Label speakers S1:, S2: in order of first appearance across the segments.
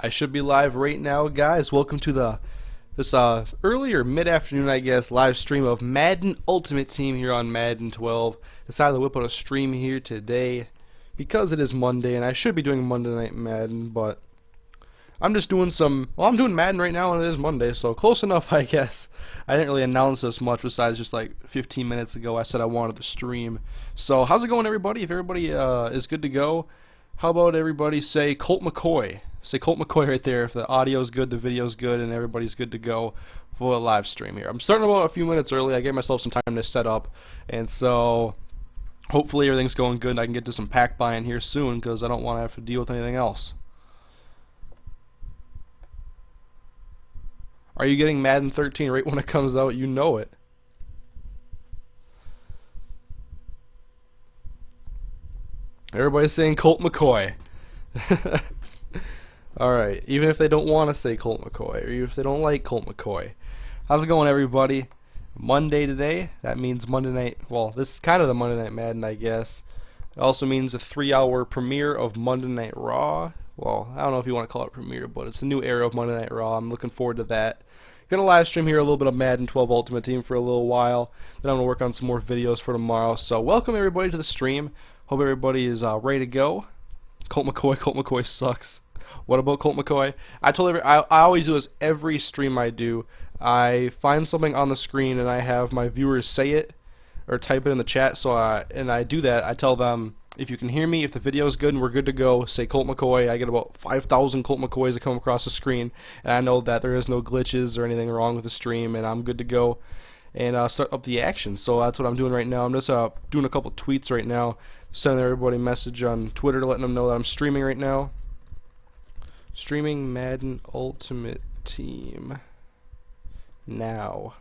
S1: I should be live right now, guys. Welcome to this earlier mid-afternoon, I guess, live stream of Madden Ultimate Team here on Madden 12. Decided to whip out a stream here today because it is Monday, and I should be doing Monday Night Madden, but I'm just doing I'm doing Madden right now, and it is Monday, so close enough, I guess. I didn't really announce this much besides just like 15 minutes ago I said I wanted to stream. So how's it going, everybody? If everybody is good to go, how about everybody say Colt McCoy? Say Colt McCoy right there if the audio's good, the video's good, and everybody's good to go for a live stream here. I'm starting about a few minutes early. I gave myself some time to set up, and so hopefully everything's going good and I can get to some pack buying here soon because I don't want to have to deal with anything else. Are you getting Madden 13 right when it comes out? You know it. Everybody's saying Colt McCoy. Alright, even if they don't want to say Colt McCoy, or even if they don't like Colt McCoy. How's it going, everybody? Monday today. That means Monday night. Well, this is kind of the Monday Night Madden, I guess. It also means a 3-hour premiere of Monday Night Raw. Well, I don't know if you want to call it premiere, but it's a new era of Monday Night Raw. I'm looking forward to that. Gonna live stream here a little bit of Madden 12 Ultimate Team for a little while. Then I'm gonna work on some more videos for tomorrow. So welcome everybody to the stream. Hope everybody is ready to go. Colt McCoy sucks. What about Colt McCoy? I always do this every stream I do. I find something on the screen and I have my viewers say it or type it in the chat. So I do that. I tell them if you can hear me, if the video is good and we're good to go, say Colt McCoy. I get about 5,000 Colt McCoys that come across the screen, and I know that there is no glitches or anything wrong with the stream, and I'm good to go and start up the action. So that's what I'm doing right now. I'm just doing a couple tweets right now, sending everybody a message on Twitter, letting them know that I'm streaming right now. Streaming Madden Ultimate Team now.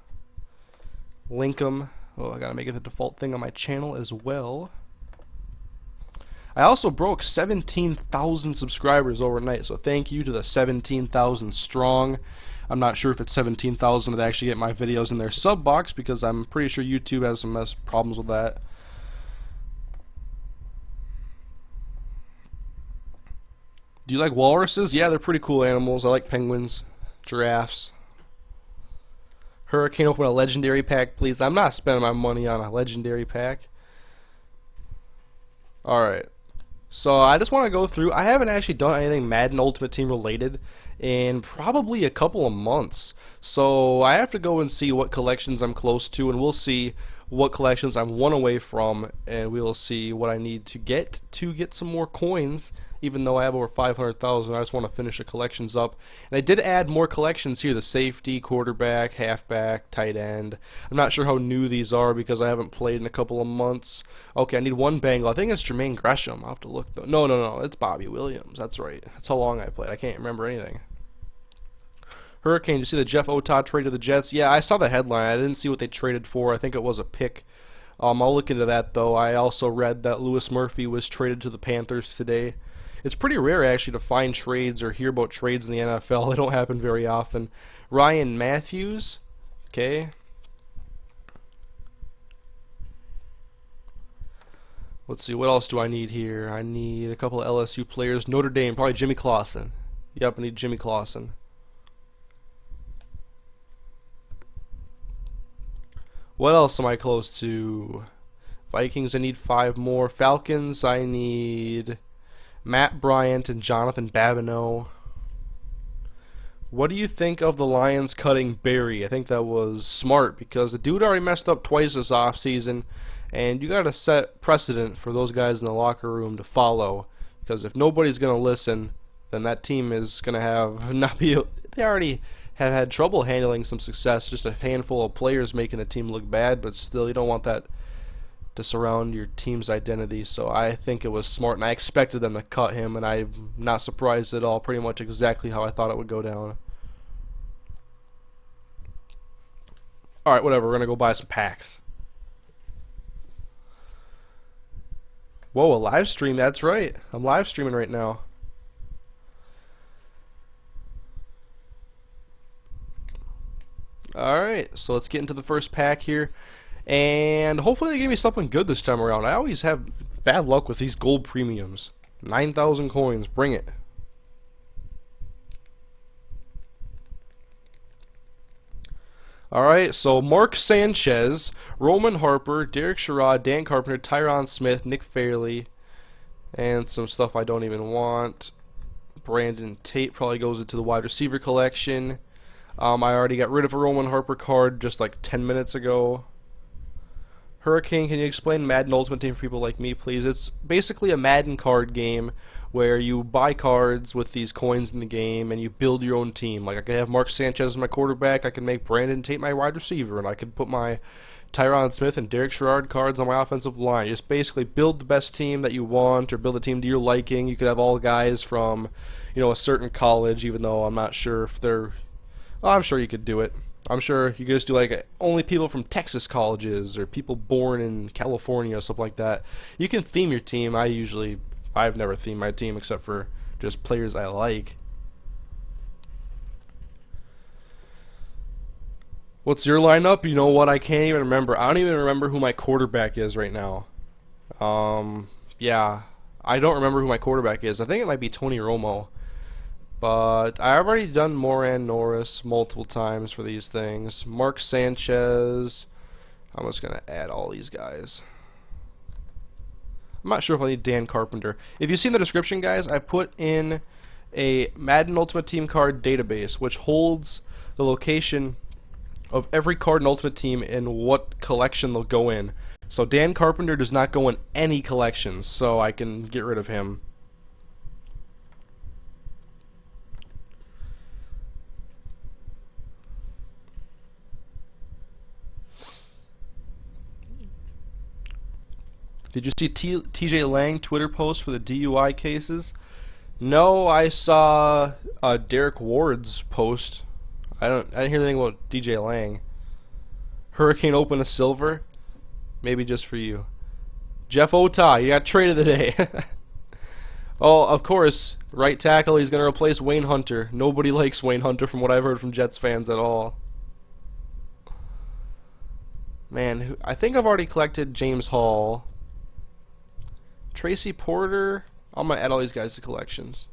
S1: Link 'em. Oh, I gotta make it the default thing on my channel as well. I also broke 17,000 subscribers overnight, so thank you to the 17,000 strong. I'm not sure if it's 17,000 that actually get my videos in their sub box because I'm pretty sure YouTube has some problems with that. Do you like walruses? Yeah, they're pretty cool animals. I like penguins, giraffes. Hurricane, open a legendary pack, please. I'm not spending my money on a legendary pack. Alright. So I just want to go through. I haven't actually done anything Madden Ultimate Team related in probably a couple of months. So I have to go and see what collections I'm close to, and we'll see what collections I'm one away from, and we'll see what I need to get some more coins. Even though I have over 500,000, I just want to finish the collections up. And I did add more collections here: the safety, quarterback, halfback, tight end. I'm not sure how new these are because I haven't played in a couple of months. Okay, I need one Bengal. I think it's Jermaine Gresham. I'll have to look though. No, it's Bobby Williams. That's right. That's how long I played. I can't remember anything. Hurricane, did you see the Jeff Otah trade to the Jets? Yeah, I saw the headline. I didn't see what they traded for. I think it was a pick. I'll look into that though. I also read that Louis Murphy was traded to the Panthers today. It's pretty rare actually to find trades or hear about trades in the NFL. They don't happen very often. Ryan Matthews, okay. Let's see, what else do I need here? I need a couple of LSU players. Notre Dame, probably Jimmy Clausen. Yep, I need Jimmy Clausen. What else am I close to? Vikings, I need 5 more. Falcons, I need Matt Bryant and Jonathan Babineau. What do you think of the Lions cutting Barry? I think that was smart because the dude already messed up twice this offseason, and you got to set precedent for those guys in the locker room to follow. Because if nobody's going to listen, then that team is going to have they already have had trouble handling some success. Just a handful of players making the team look bad, but still, you don't want that to surround your team's identity. So I think it was smart, and I expected them to cut him, and I'm not surprised at all. Pretty much exactly how I thought it would go down. Alright, whatever, we're gonna go buy some packs. Whoa, a live stream, that's right. I'm live streaming right now. Alright, so let's get into the first pack here. And hopefully they give me something good this time around. I always have bad luck with these gold premiums. 9,000 coins, bring it. Alright, so Mark Sanchez, Roman Harper, Derek Sherrod, Dan Carpenter, Tyron Smith, Nick Fairley, and some stuff I don't even want. Brandon Tate probably goes into the wide receiver collection. I already got rid of a Roman Harper card just like 10 minutes ago. Hurricane, can you explain Madden Ultimate Team for people like me, please? It's basically a Madden card game where you buy cards with these coins in the game and you build your own team. Like I could have Mark Sanchez as my quarterback, I could make Brandon Tate my wide receiver, and I could put my Tyron Smith and Derek Sherrod cards on my offensive line. You just basically build the best team that you want, or build a team to your liking. You could have all guys from, you know, a certain college, even though I'm not sure if they're... Well, I'm sure you could do it. I'm sure you could just do like only people from Texas colleges or people born in California or something like that. You can theme your team. I've never themed my team except for just players I like. What's your lineup? You know what? I can't even remember. I don't even remember who my quarterback is right now. Yeah, I don't remember who my quarterback is. I think it might be Tony Romo. But I've already done Moran Norris multiple times for these things. Mark Sanchez. I'm just going to add all these guys. I'm not sure if I need Dan Carpenter. If you see in the description, guys, I put in a Madden Ultimate Team card database, which holds the location of every card in Ultimate Team and what collection they'll go in. So Dan Carpenter does not go in any collections, so I can get rid of him. Did you see TJ Lang Twitter post for the DUI cases? No, I saw Derek Ward's post. I didn't hear anything about DJ Lang. Hurricane open a silver? Maybe just for you. Jeff Ota, you got traded today. Oh, of course, right tackle, he's going to replace Wayne Hunter. Nobody likes Wayne Hunter from what I've heard from Jets fans at all. Man, I think I've already collected James Hall. Tracy Porter. I'm going to add all these guys to collections.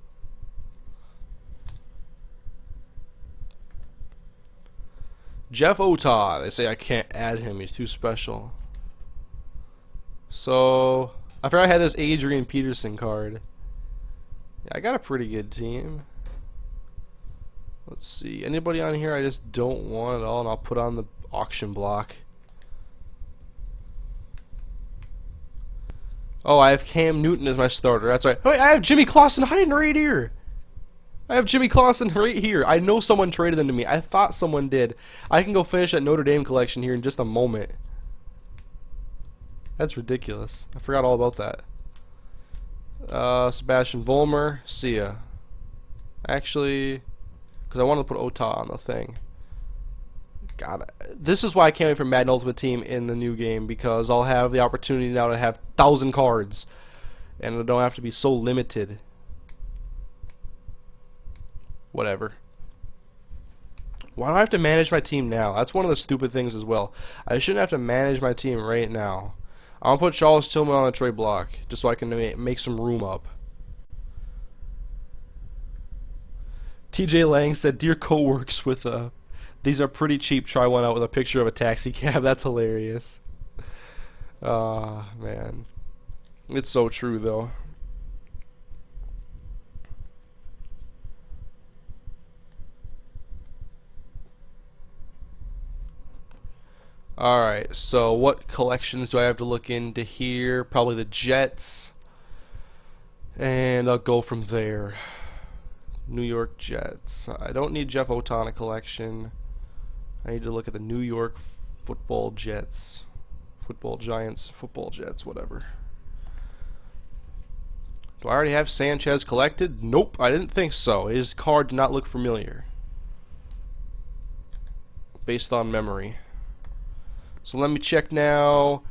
S1: Jeff Ota. They say I can't add him. He's too special. So, I forgot I had this Adrian Peterson card. Yeah, I got a pretty good team. Let's see. Anybody on here I just don't want at all, and I'll put on the auction block. Oh, I have Cam Newton as my starter. That's right. Oh, wait, I have Jimmy Clausen hiding right here. I have Jimmy Clausen right here. I know someone traded them to me. I thought someone did. I can go finish that Notre Dame collection here in just a moment. That's ridiculous. I forgot all about that. Sebastian Vollmer. See ya. Actually, because I wanted to put Ota on the thing. God, this is why I can't wait for Madden Ultimate Team in the new game, because I'll have the opportunity now to have 1,000 cards, and I don't have to be so limited. Whatever. Why do I have to manage my team now? That's one of the stupid things as well. I shouldn't have to manage my team right now. I'll put Charles Tillman on a trade block, just so I can make some room up. TJ Lang said, "Dear co-works with these are pretty cheap. Try one out with a picture of a taxi cab." That's hilarious. Ah, man. It's so true, though. Alright, so what collections do I have to look into here? Probably the Jets. And I'll go from there. New York Jets. I don't need Jeff Otana collection. I need to look at the New York Football Jets. Football Giants, Football Jets, whatever. Do I already have Sanchez collected? Nope, I didn't think so. His card did not look familiar. Based on memory. So let me check now.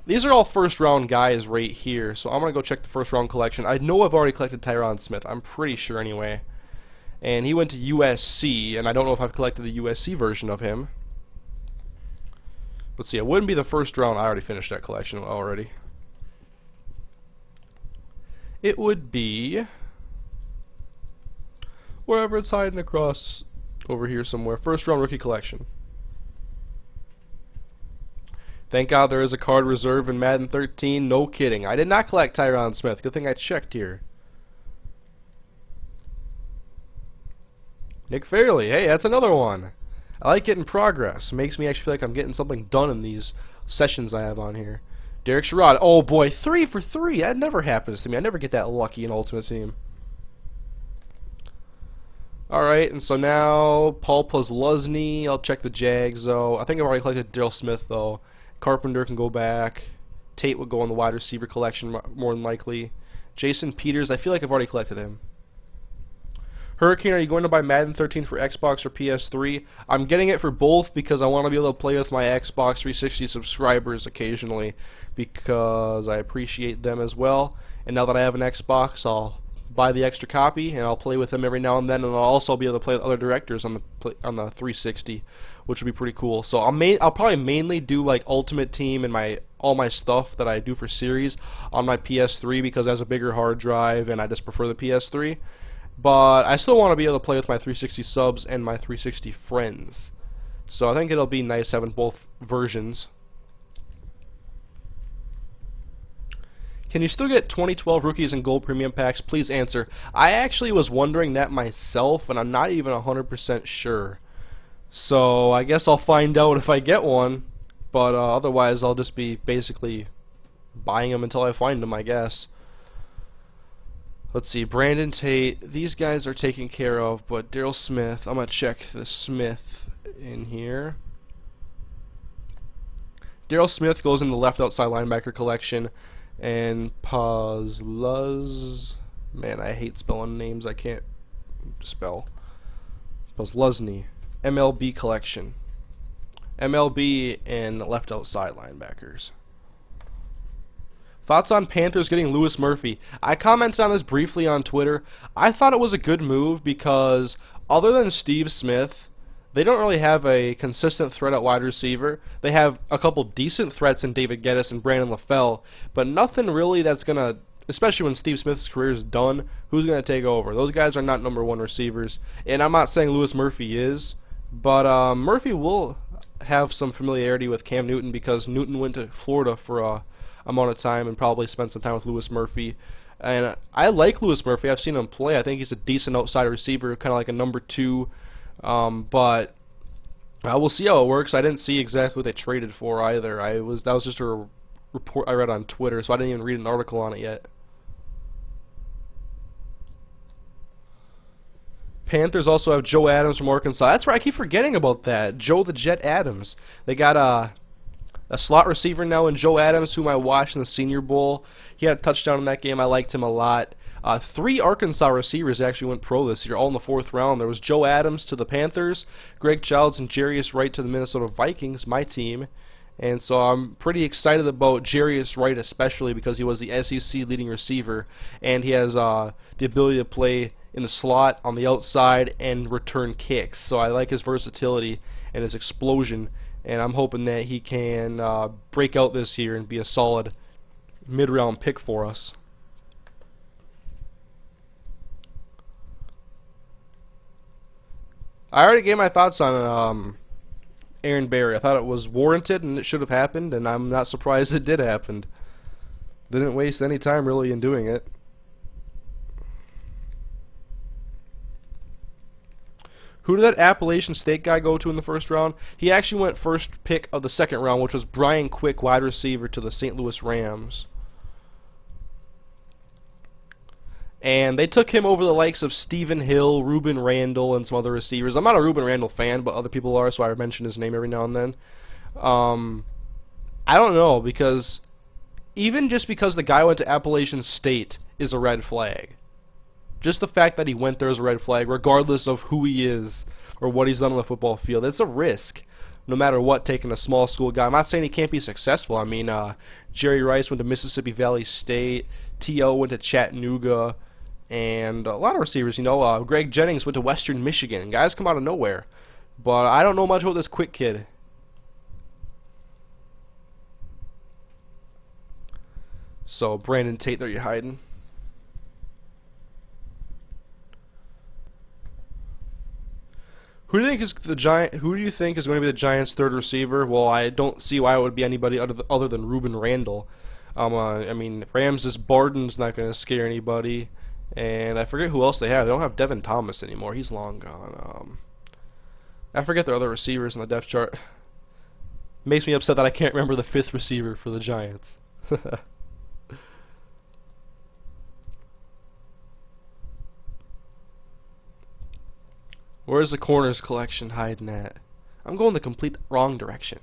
S1: These are all first round guys right here. So I'm going to go check the first round collection. I know I've already collected Tyron Smith. I'm pretty sure anyway. And he went to USC, and I don't know if I've collected the USC version of him. Let's see, it wouldn't be the first round. I already finished that collection already. It would be wherever it's hiding across over here somewhere. First round rookie collection. Thank God there is a card reserve in Madden 13. No kidding. I did not collect Tyron Smith. Good thing I checked here. Nick Fairley. Hey, that's another one. I like getting progress. It makes me actually feel like I'm getting something done in these sessions I have on here. Derek Sherrod. Oh boy, 3 for 3. That never happens to me. I never get that lucky in Ultimate Team. Alright, and so now Paul Posluszny. I'll check the Jags though. I think I've already collected Daryl Smith though. Carpenter can go back. Tate would go in the wide receiver collection more than likely. Jason Peters. I feel like I've already collected him. Hurricane, are you going to buy Madden 13 for Xbox or PS3? I'm getting it for both because I want to be able to play with my Xbox 360 subscribers occasionally because I appreciate them as well. And now that I have an Xbox, I'll buy the extra copy and I'll play with them every now and then, and I'll also be able to play with other directors on the 360, which would be pretty cool. So I'll probably mainly do like Ultimate Team and all my stuff that I do for series on my PS3 because it has a bigger hard drive and I just prefer the PS3. But I still want to be able to play with my 360 subs and my 360 friends. So I think it'll be nice having both versions. Can you still get 2012 rookies and gold premium packs? Please answer. I actually was wondering that myself, and I'm not even 100% sure. So I guess I'll find out if I get one. But otherwise, I'll just be basically buying them until I find them, I guess. Let's see, Brandon Tate, these guys are taken care of, but Daryl Smith, I'm going to check the Smith in here. Daryl Smith goes in the left outside linebacker collection, and man, I hate spelling names, I can't spell. Posluszny, MLB collection. MLB and left outside linebackers. Thoughts on Panthers getting Louis Murphy? I commented on this briefly on Twitter. I thought it was a good move because other than Steve Smith, they don't really have a consistent threat at wide receiver. They have a couple decent threats in David Geddes and Brandon LaFell, but nothing really that's going to, especially when Steve Smith's career is done, who's going to take over? Those guys are not #1 receivers, and I'm not saying Louis Murphy is, but Murphy will have some familiarity with Cam Newton because Newton went to Florida for a amount of time and probably spent some time with Louis Murphy. And I like Louis Murphy. I've seen him play. I think he's a decent outside receiver, kind of like a #2. But we'll see how it works. I didn't see exactly what they traded for either. That was just a report I read on Twitter, so I didn't even read an article on it yet. Panthers also have Joe Adams from Arkansas. That's right. I keep forgetting about that. Joe the Jet Adams. They got a slot receiver now in Joe Adams, whom I watched in the Senior Bowl. He had a touchdown in that game. I liked him a lot. 3 Arkansas receivers actually went pro this year, all in the 4th round. There was Joe Adams to the Panthers, Greg Childs and Jarius Wright to the Minnesota Vikings, my team. And so I'm pretty excited about Jarius Wright, especially because he was the SEC leading receiver, and he has the ability to play in the slot, on the outside, and return kicks. So I like his versatility and his explosion, and I'm hoping that he can break out this year and be a solid mid-round pick for us. I already gave my thoughts on Aaron Berry. I thought it was warranted and it should have happened, and I'm not surprised it did happen. Didn't waste any time really in doing it. Who did that Appalachian State guy go to in the 1st round? He actually went first pick of the 2nd round, which was Brian Quick, wide receiver to the St. Louis Rams. And they took him over the likes of Stephen Hill, Ruben Randall, and some other receivers. I'm not a Ruben Randall fan, but other people are, so I mention his name every now and then. I don't know, because even just because the guy went to Appalachian State is a red flag. Just the fact that he went there is a red flag, regardless of who he is or what he's done on the football field. It's a risk, no matter what, taking a small school guy. I'm not saying he can't be successful. I mean, Jerry Rice went to Mississippi Valley State, T.O. went to Chattanooga, and a lot of receivers, you know, Greg Jennings went to Western Michigan. Guys come out of nowhere. But I don't know much about this Quick kid. So, Brandon Tate, there you're hiding. Who Who do you think is the Giant? Who do you think is going to be the Giants' third receiver? Well, I don't see why it would be anybody other than Reuben Randall. I mean, Rams' Barden's not going to scare anybody, and I forget who else they have. They don't have Devin Thomas anymore. He's long gone. I forget their other receivers on the depth chart. Makes me upset that I can't remember the fifth receiver for the Giants. Where's the corners collection hiding at? I'm going the complete wrong direction.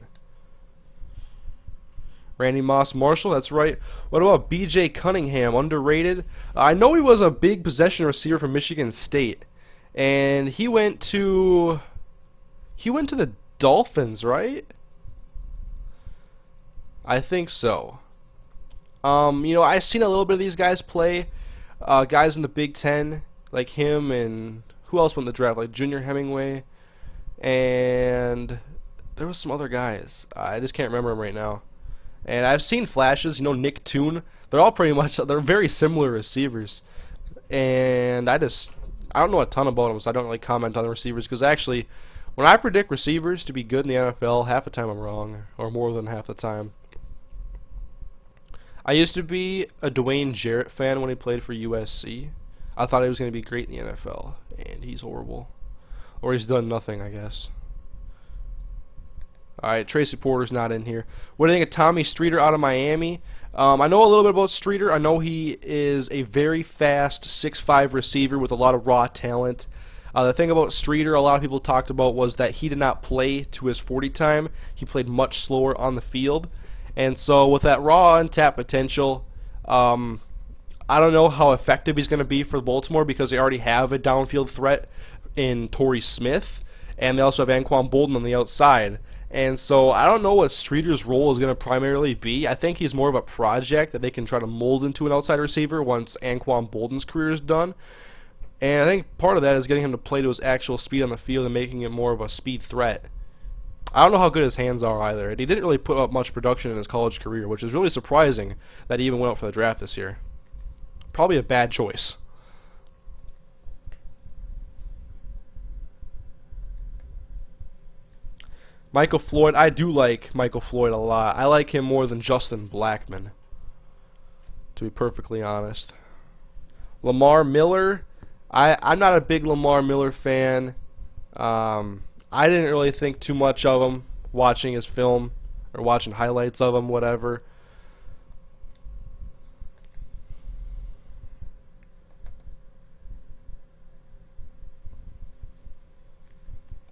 S1: Randy Moss Marshall, that's right. What about B.J. Cunningham, underrated? I know he was a big possession receiver from Michigan State, and he went to the Dolphins, right? I think so. You know, I've seen a little bit of these guys play. Guys in the Big Ten, like him, and who else won the draft? Like Junior Hemingway, and there was some other guys. I just can't remember them right now. And I've seen flashes. You know, Nick Toon. They're all pretty much. They're very similar receivers. And I don't know a ton about them, so I don't really comment on the receivers. Because actually, when I predict receivers to be good in the NFL, half the time I'm wrong, or more than half the time. I used to be a Dwayne Jarrett fan when he played for USC. I thought he was going to be great in the NFL, and he's horrible. Or he's done nothing, I guess. Alright, Tracy Porter's not in here. What do you think of Tommy Streeter out of Miami? I know a little bit about Streeter. I know he is a very fast 6'5" receiver with a lot of raw talent. The thing about Streeter a lot of people talked about was that he did not play to his 40 time. He played much slower on the field. And so with that raw untapped potential, I don't know how effective he's going to be for Baltimore because they already have a downfield threat in Torrey Smith, and they also have Anquan Bolden on the outside. And so I don't know what Streeter's role is going to primarily be. I think he's more of a project that they can try to mold into an outside receiver once Anquan Bolden's career is done. And I think part of that is getting him to play to his actual speed on the field and making it more of a speed threat. I don't know how good his hands are either. And he didn't really put up much production in his college career, which is really surprising that he even went out for the draft this year. Probably a bad choice. Michael Floyd, I do like Michael Floyd a lot. I like him more than Justin Blackmon, to be perfectly honest. Lamar Miller, I'm not a big Lamar Miller fan. I didn't really think too much of him watching his film or watching highlights of him, whatever.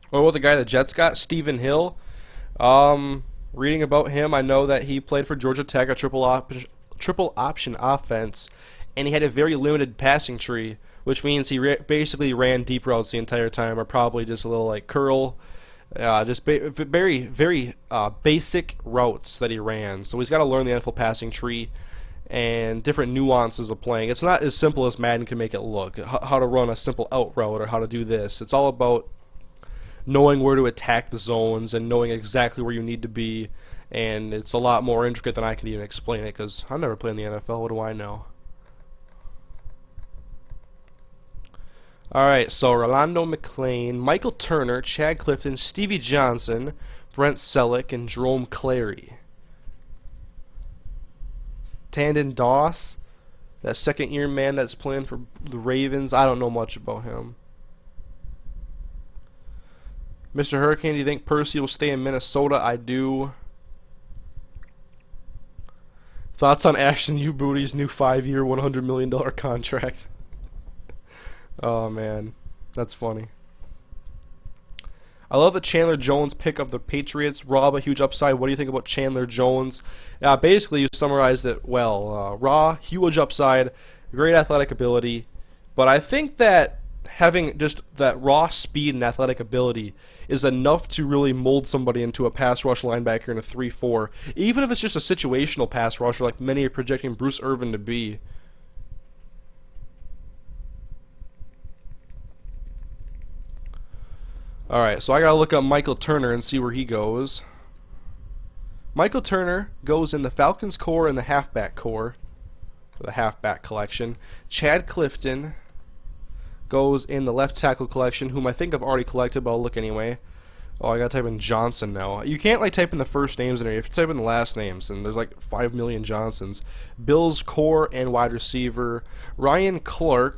S1: What about the guy the Jets got, Stephen Hill? Reading about him, I know that he played for Georgia Tech, a triple option offense, and he had a very limited passing tree, which means he basically ran deep routes the entire time, or probably just a little like curl, just very basic routes that he ran. So he's got to learn the NFL passing tree and different nuances of playing. It's not as simple as Madden can make it look. How to run a simple out route or how to do this. It's all about knowing where to attack the zones and knowing exactly where you need to be, and it's a lot more intricate than I can even explain it because I've never played in the NFL. What do I know? Alright, so Rolando McClain, Michael Turner, Chad Clifton, Stevie Johnson, Brent Selleck, and Jerome Clary. Tandon Doss, that second-year man that's playing for the Ravens, I don't know much about him. MrHurriicane, do you think Percy will stay in Minnesota? I do. Thoughts on Ashton Booty's new 5-year, $100 million contract? Oh man, that's funny. I love the Chandler Jones pick of the Patriots. Rob, a huge upside. What do you think about Chandler Jones? Basically, you summarized it well. Raw, huge upside, great athletic ability, but I think that having just that raw speed and athletic ability is enough to really mold somebody into a pass rush linebacker in a 3-4, even if it's just a situational pass rusher like many are projecting Bruce Irvin to be. Alright, so I gotta look up Michael Turner and see where he goes. Michael Turner goes in the Falcons core and the halfback core, for the halfback collection. Chad Clifton goes in the left tackle collection, whom I think I've already collected, but I'll look anyway. Oh, I gotta type in Johnson now. You can't like type in the first names in here. If you type in the last names, and there's like 5 million Johnsons. Bills core and wide receiver Ryan Clark.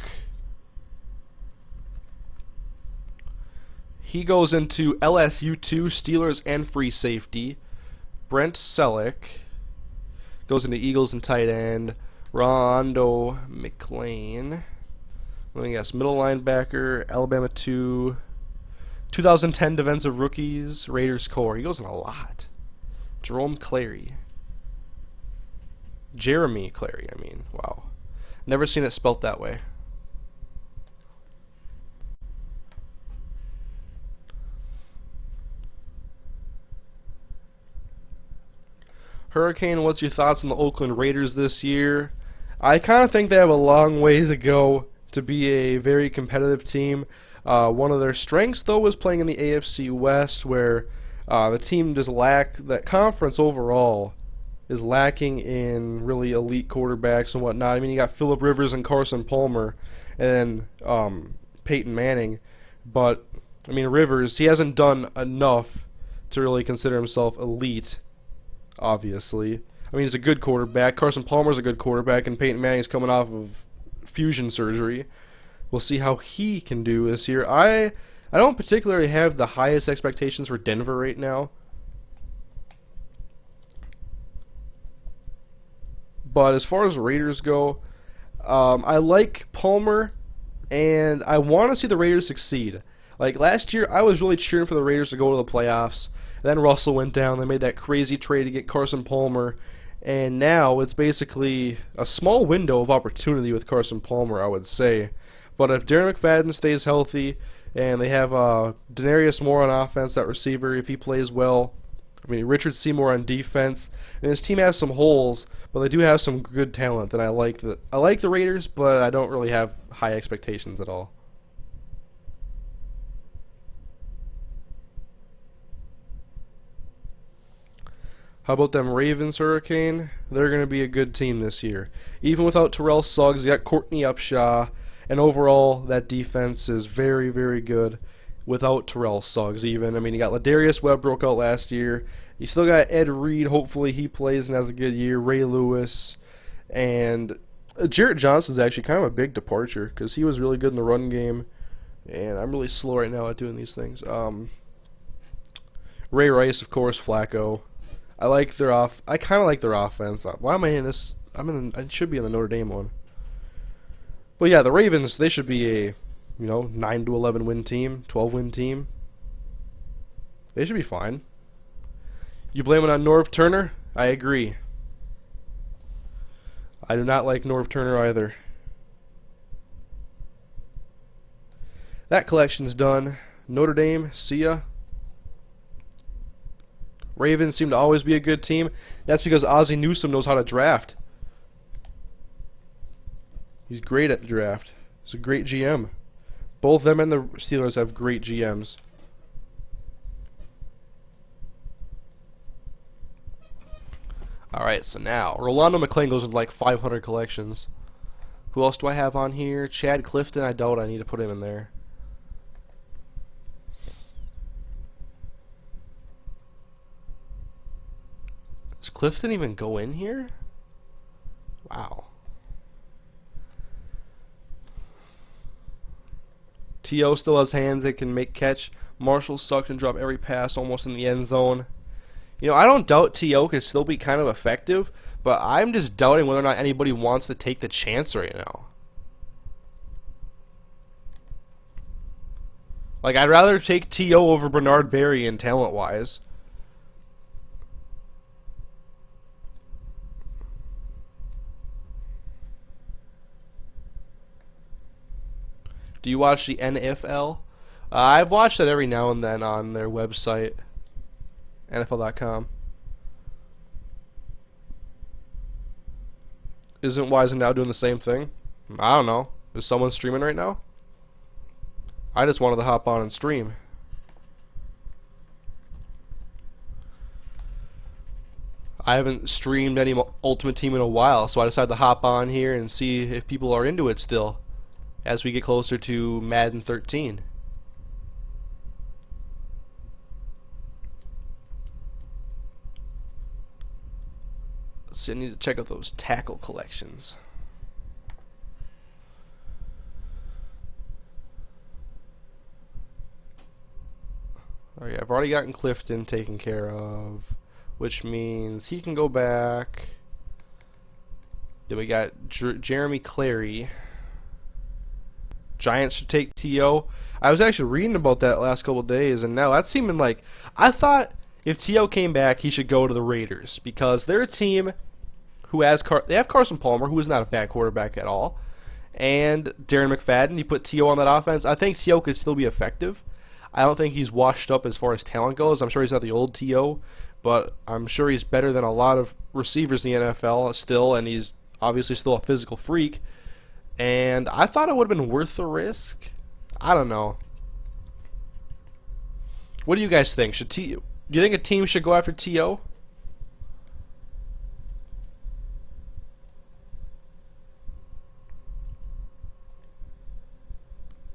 S1: He goes into LSU 2, Steelers and free safety. Brent Selleck goes into Eagles and tight end. Rondo McClain. Let me guess, middle linebacker, Alabama 2. 2010 defensive rookies, Raiders core. He goes in a lot. Jerome Clary. Jeremy Clary, I mean. Wow. Never seen it spelt that way. Hurricane, what's your thoughts on the Oakland Raiders this year? I kind of think they have a long way to go to be a very competitive team. One of their strengths, though, was playing in the AFC West, where the team just that conference overall is lacking in really elite quarterbacks and whatnot. I mean, you got Phillip Rivers and Carson Palmer, and Peyton Manning, but I mean, Rivers, he hasn't done enough to really consider himself elite, obviously. I mean, he's a good quarterback. Carson Palmer's a good quarterback, and Peyton Manning's coming off of fusion surgery. We'll see how he can do this year. I don't particularly have the highest expectations for Denver right now. But as far as Raiders go, I like Palmer, and I want to see the Raiders succeed. Like last year, I was really cheering for the Raiders to go to the playoffs. Then Russell went down. They made that crazy trade to get Carson Palmer. And now it's basically a small window of opportunity with Carson Palmer, I would say. But if Darren McFadden stays healthy and they have Denarius Moore on offense, that receiver, if he plays well, I mean Richard Seymour on defense, and this team has some holes, but they do have some good talent. And I like the Raiders, but I don't really have high expectations at all. How about them Ravens, Hurricane? They're going to be a good team this year. Even without Terrell Suggs, you got Courtney Upshaw, and overall, that defense is very, very good without Terrell Suggs even. I mean, you got Ladarius Webb broke out last year. You still got Ed Reed. Hopefully he plays and has a good year. Ray Lewis. And Jarrett Johnson's actually kind of a big departure because he was really good in the run game. And I'm really slow right now at doing these things. Ray Rice, of course, Flacco. I kind of like their offense. Why am I in this? I should be in the Notre Dame one. But yeah, the Ravens, they should be a 9 to 11 win team, 12 win team. They should be fine. You blame it on Norv Turner? I agree. I do not like Norv Turner either. That collection's done. Notre Dame, see ya. Ravens seem to always be a good team. That's because Ozzie Newsome knows how to draft. He's great at the draft. He's a great GM. Both them and the Steelers have great GMs. Alright, so now, Rolando McClain goes into like 500 collections. Who else do I have on here? Chad Clifton, I doubt I need to put him in there. Does Clifton even go in here? Wow. T.O. still has hands that can make catch. Marshall sucked and dropped every pass almost in the end zone. I don't doubt T.O. can still be kind of effective, but I'm just doubting whether or not anybody wants to take the chance right now. Like, I'd rather take T.O. over Bernard Berry in talent-wise. Do you watch the NFL? I've watched that every now and then on their website, NFL.com. Isn't Wise and Now doing the same thing? I don't know. Is someone streaming right now? I just wanted to hop on and stream. I haven't streamed any Ultimate Team in a while, so I decided to hop on here and see if people are into it still. as we get closer to Madden 13. So I need to check out those tackle collections. Alright, I've already gotten Clifton taken care of, which means he can go back. Then we got Jeremy Clary. Giants should take T.O. I was actually reading about that last couple of days, and now that's seeming like, I thought if T.O. came back, he should go to the Raiders, because they're a team who has they have Carson Palmer, who is not a bad quarterback at all, and Darren McFadden. You put T.O. on that offense, I think T.O. could still be effective. I don't think he's washed up as far as talent goes. I'm sure he's not the old T.O., but I'm sure he's better than a lot of receivers in the NFL still, and he's obviously still a physical freak. And I thought it would have been worth the risk. I don't know. What do you guys think? Do you think a team should go after T.O.?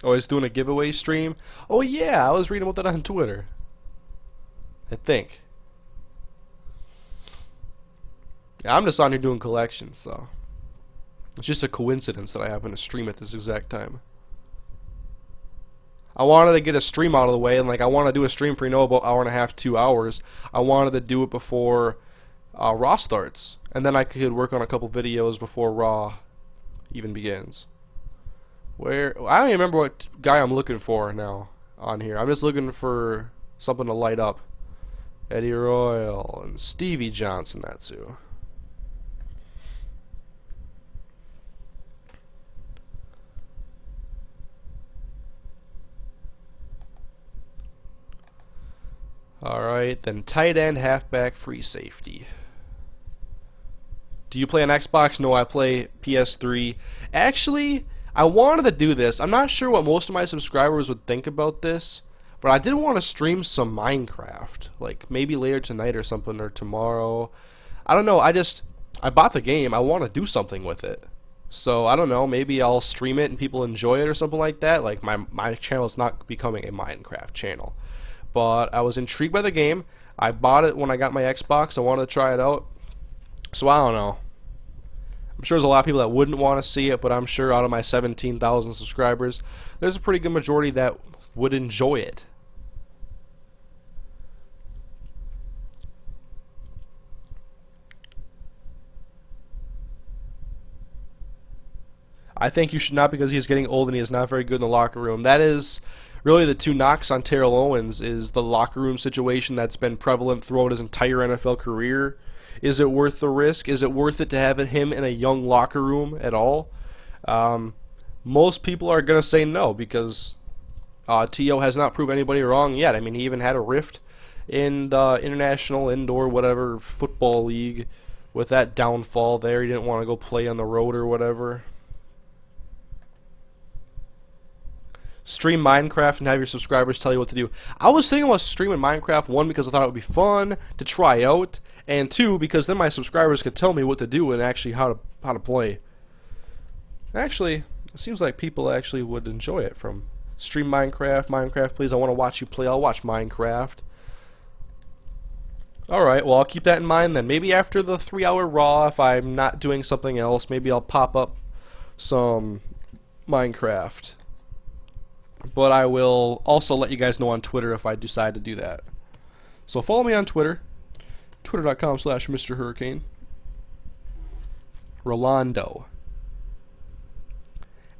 S1: Oh, he's doing a giveaway stream? Oh yeah, I was reading about that on Twitter. I think. Yeah, I'm just on here doing collections, so it's just a coincidence that I happen to stream at this exact time. I wanted to get a stream out of the way, and like I want to do a stream for about hour and a half, 2 hours. I wanted to do it before Raw starts, and then I could work on a couple videos before Raw even begins. I don't even remember what guy I'm looking for now on here. I'm just looking for something to light up. Eddie Royal and Stevie Johnson, that's who. Alright, then tight end, halfback, free safety. Do you play on Xbox? No, I play PS3. Actually, I wanted to do this. I'm not sure what most of my subscribers would think about this, but I did want to stream some Minecraft, like maybe later tonight or something, or tomorrow. I don't know. I bought the game. I want to do something with it. So I don't know. Maybe I'll stream it and people enjoy it or something like that. Like my channel is not becoming a Minecraft channel, but I was intrigued by the game. I bought it when I got my Xbox. I wanted to try it out. So I don't know. I'm sure there's a lot of people that wouldn't want to see it, but I'm sure out of my 17,000 subscribers, there's a pretty good majority that would enjoy it. I think you should not, because he's getting old and he is not very good in the locker room. That is really the two knocks on Terrell Owens, is the locker room situation that's been prevalent throughout his entire NFL career. Is it worth the risk? Is it worth it to have him in a young locker room at all? Most people are going to say no, because T.O. has not proved anybody wrong yet. I mean, he even had a rift in the International Indoor whatever Football League with that downfall there. He didn't want to go play on the road or whatever. Stream Minecraft and have your subscribers tell you what to do. I was thinking about streaming Minecraft, one, because I thought it would be fun to try out, and two, because then my subscribers could tell me what to do and actually how to play. Actually, it seems like people actually would enjoy it. From stream Minecraft please, I want to watch you play, I'll watch Minecraft. Alright, well I'll keep that in mind then. Maybe after the 3-hour Raw, if I'm not doing something else, maybe I'll pop up some Minecraft. But I will also let you guys know on Twitter if I decide to do that. So follow me on Twitter, twitter.com/MrHurriicane. Rolando.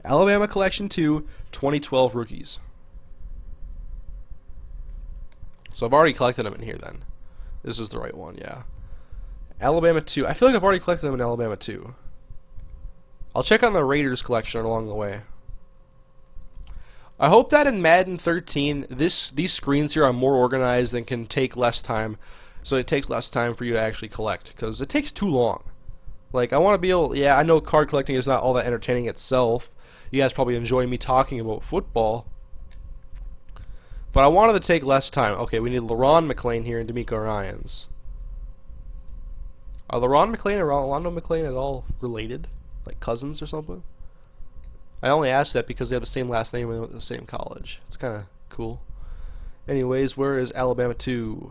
S1: Alabama Collection 2, 2012 rookies. So I've already collected them in here then. This is the right one, yeah. Alabama 2. I feel like I've already collected them in Alabama 2. I'll check on the Raiders collection along the way. I hope that in Madden 13, these screens here are more organized and can take less time, so it takes less time for you to actually collect, because it takes too long. Like, I want to be able, yeah, I know card collecting is not all that entertaining itself. You guys probably enjoy me talking about football, but I wanted to take less time. Okay, we need LaRon McClain here and D'Amico Ryans. Are LaRon McClain and Rolando McClain at all related? Like cousins or something? I only asked that because they have the same last name and they went to the same college. It's kind of cool. Anyways, where is Alabama 2?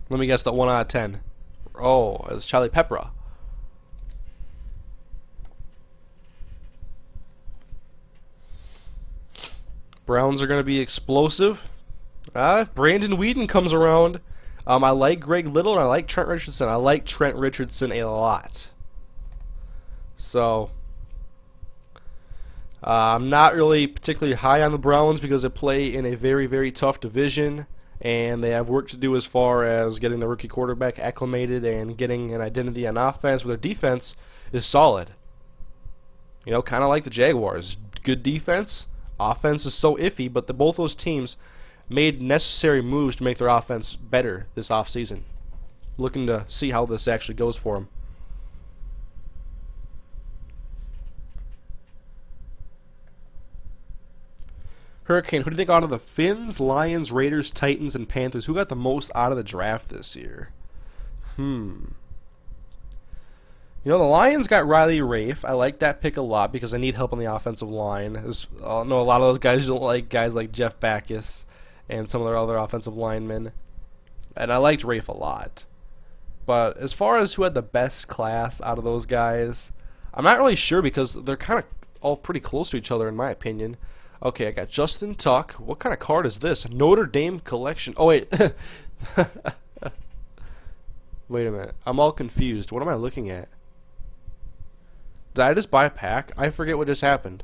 S1: Let me guess that 1 out of 10. Oh, it's Charlie Peppra. Browns are going to be explosive. Brandon Whedon comes around. I like Greg Little and I like Trent Richardson. I like Trent Richardson a lot. So, I'm not really particularly high on the Browns because they play in a very, very tough division. And they have work to do as far as getting the rookie quarterback acclimated and getting an identity on offense, where their defense is solid. You know, kind of like the Jaguars. Good defense. Offense is so iffy, but both those teams made necessary moves to make their offense better this offseason. Looking to see how this actually goes for them. Hurricane, who do you think out of the Finns, Lions, Raiders, Titans, and Panthers, who got the most out of the draft this year? You know, the Lions got Riley Rafe. I like that pick a lot because I need help on the offensive line. I know a lot of those guys don't like guys like Jeff Backus and some of their other offensive linemen. And I liked Rafe a lot. But as far as who had the best class out of those guys, I'm not really sure because they're kind of all pretty close to each other in my opinion. Okay, I got Justin Tuck. What kind of card is this? Notre Dame collection. Oh, wait. Wait a minute. I'm all confused. What am I looking at? Did I just buy a pack? I forget what just happened.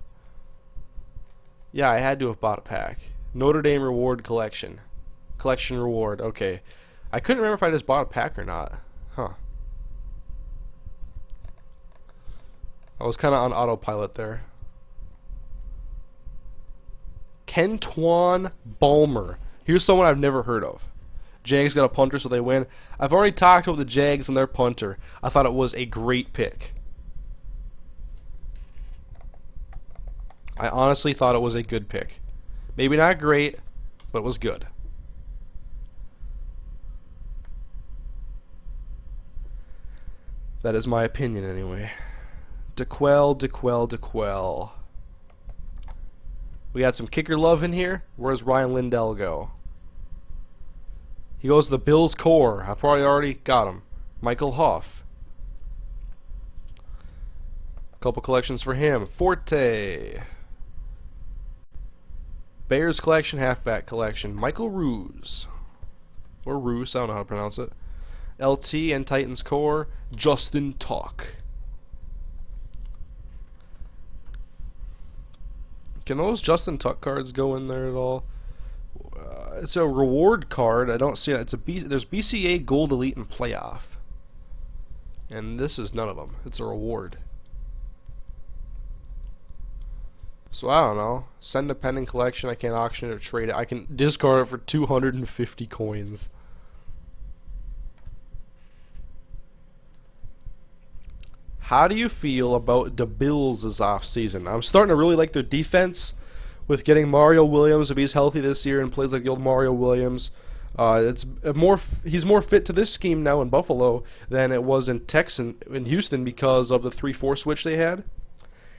S1: Yeah, I had to have bought a pack. Notre Dame reward collection. Collection reward. Okay. I couldn't remember if I just bought a pack or not. Huh. I was kind of on autopilot there. Kentwan Balmer. Here's someone I've never heard of. Jags got a punter, so they win. I've already talked about the Jags and their punter. I thought it was a great pick. I honestly thought it was a good pick. Maybe not great, but it was good. That is my opinion anyway. DeQuell. We got some kicker love in here. Where's Ryan Lindell go? He goes to the Bills core. I probably already got him. Michael Huff. Couple collections for him. Forte. Bears collection, halfback collection. Michael Roos. Or Roos, I don't know how to pronounce it. LT and Titans core. Justin Tuck. Can those Justin Tuck cards go in there at all? It's a reward card. I don't see it. There's BCA, Gold, Elite, and Playoff. And this is none of them. It's a reward. So I don't know. Send a pending collection. I can't auction it or trade it. I can discard it for 250 coins. How do you feel about the Bills this offseason? I'm starting to really like their defense with getting Mario Williams. If he's healthy this year and plays like the old Mario Williams, he's more fit to this scheme now in Buffalo than it was in Houston because of the 3-4 switch they had.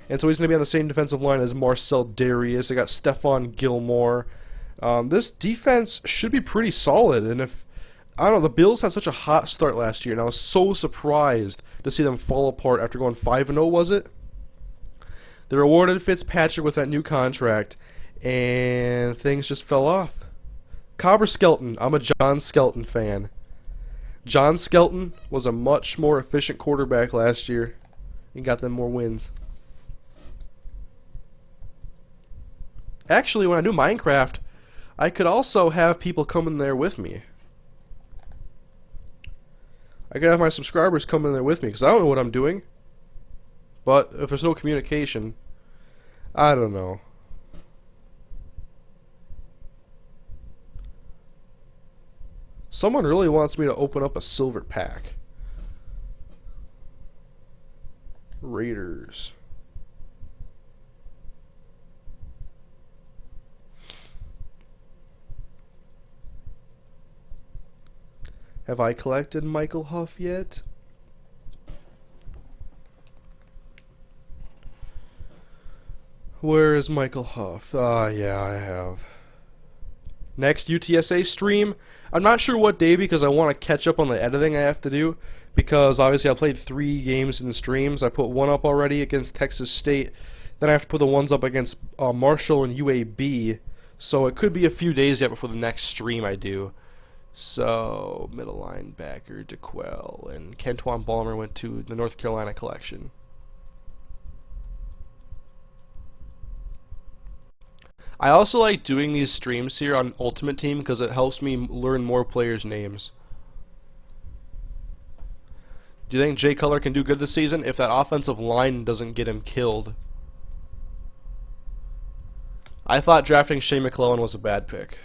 S1: And so he's going to be on the same defensive line as Marcel Darius. They got Stephon Gilmore. This defense should be pretty solid. And I don't know, the Bills had such a hot start last year, and I was so surprised to see them fall apart after going 5-0, was it? They rewarded Fitzpatrick with that new contract, and things just fell off. Cobber Skelton. I'm a John Skelton fan. John Skelton was a much more efficient quarterback last year and got them more wins. Actually, when I do Minecraft, I could also have people come in there with me. I could have my subscribers come in there with me, because I don't know what I'm doing. But if there's no communication, I don't know. Someone really wants me to open up a silver pack. Raiders. Have I collected Michael Huff yet? Where is Michael Huff? Yeah, I have. Next UTSA stream. I'm not sure what day because I want to catch up on the editing I have to do. Because obviously I played 3 games in streams. I put one up already against Texas State. Then I have to put the ones up against Marshall and UAB. So it could be a few days yet before the next stream I do. So, middle linebacker, DeQuell, and Kentwan Balmer went to the North Carolina collection. I also like doing these streams here on Ultimate Team because it helps me learn more players' names. Do you think Jay Cutler can do good this season if that offensive line doesn't get him killed? I thought drafting Shea McClellan was a bad pick.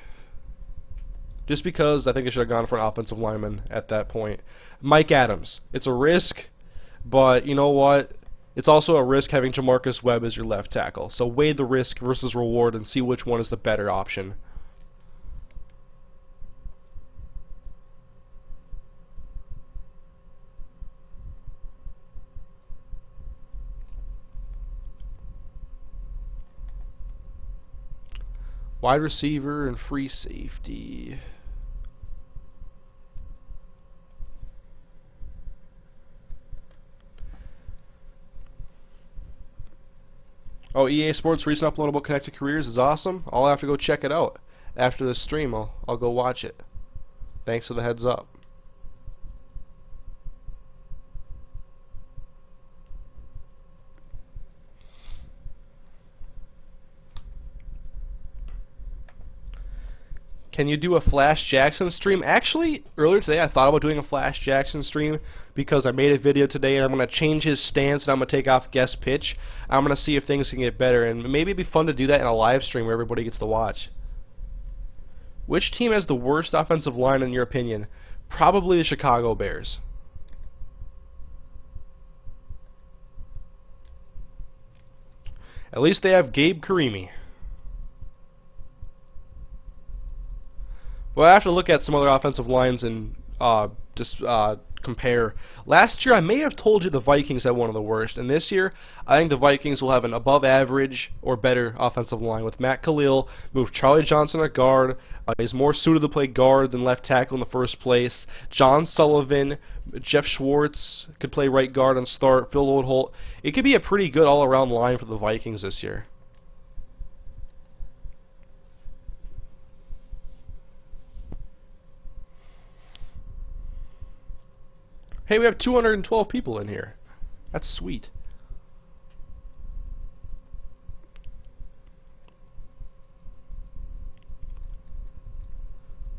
S1: Just because I think I should have gone for an offensive lineman at that point. Mike Adams. It's a risk, but you know what? It's also a risk having Jamarcus Webb as your left tackle. So weigh the risk versus reward and see which one is the better option. Wide receiver and free safety. Oh, EA Sports recent uploadable Connected Careers is awesome. I'll have to go check it out after the stream. I'll go watch it. Thanks for the heads up. Can you do a Flash Jackson stream? Actually, earlier today I thought about doing a Flash Jackson stream because I made a video today and I'm going to change his stance and I'm going to take off guest pitch. I'm going to see if things can get better and maybe it'd be fun to do that in a live stream where everybody gets to watch. Which team has the worst offensive line in your opinion? Probably the Chicago Bears. At least they have Gabe Karimi. Well, I have to look at some other offensive lines and just compare. Last year, I may have told you the Vikings had one of the worst, and this year, I think the Vikings will have an above-average or better offensive line with Matt Khalil, move Charlie Johnson at guard. He's more suited to play guard than left tackle in the first place. John Sullivan, Jeff Schwartz could play right guard and start. Phil Lodeholt. It could be a pretty good all-around line for the Vikings this year. Hey, we have 212 people in here. That's sweet.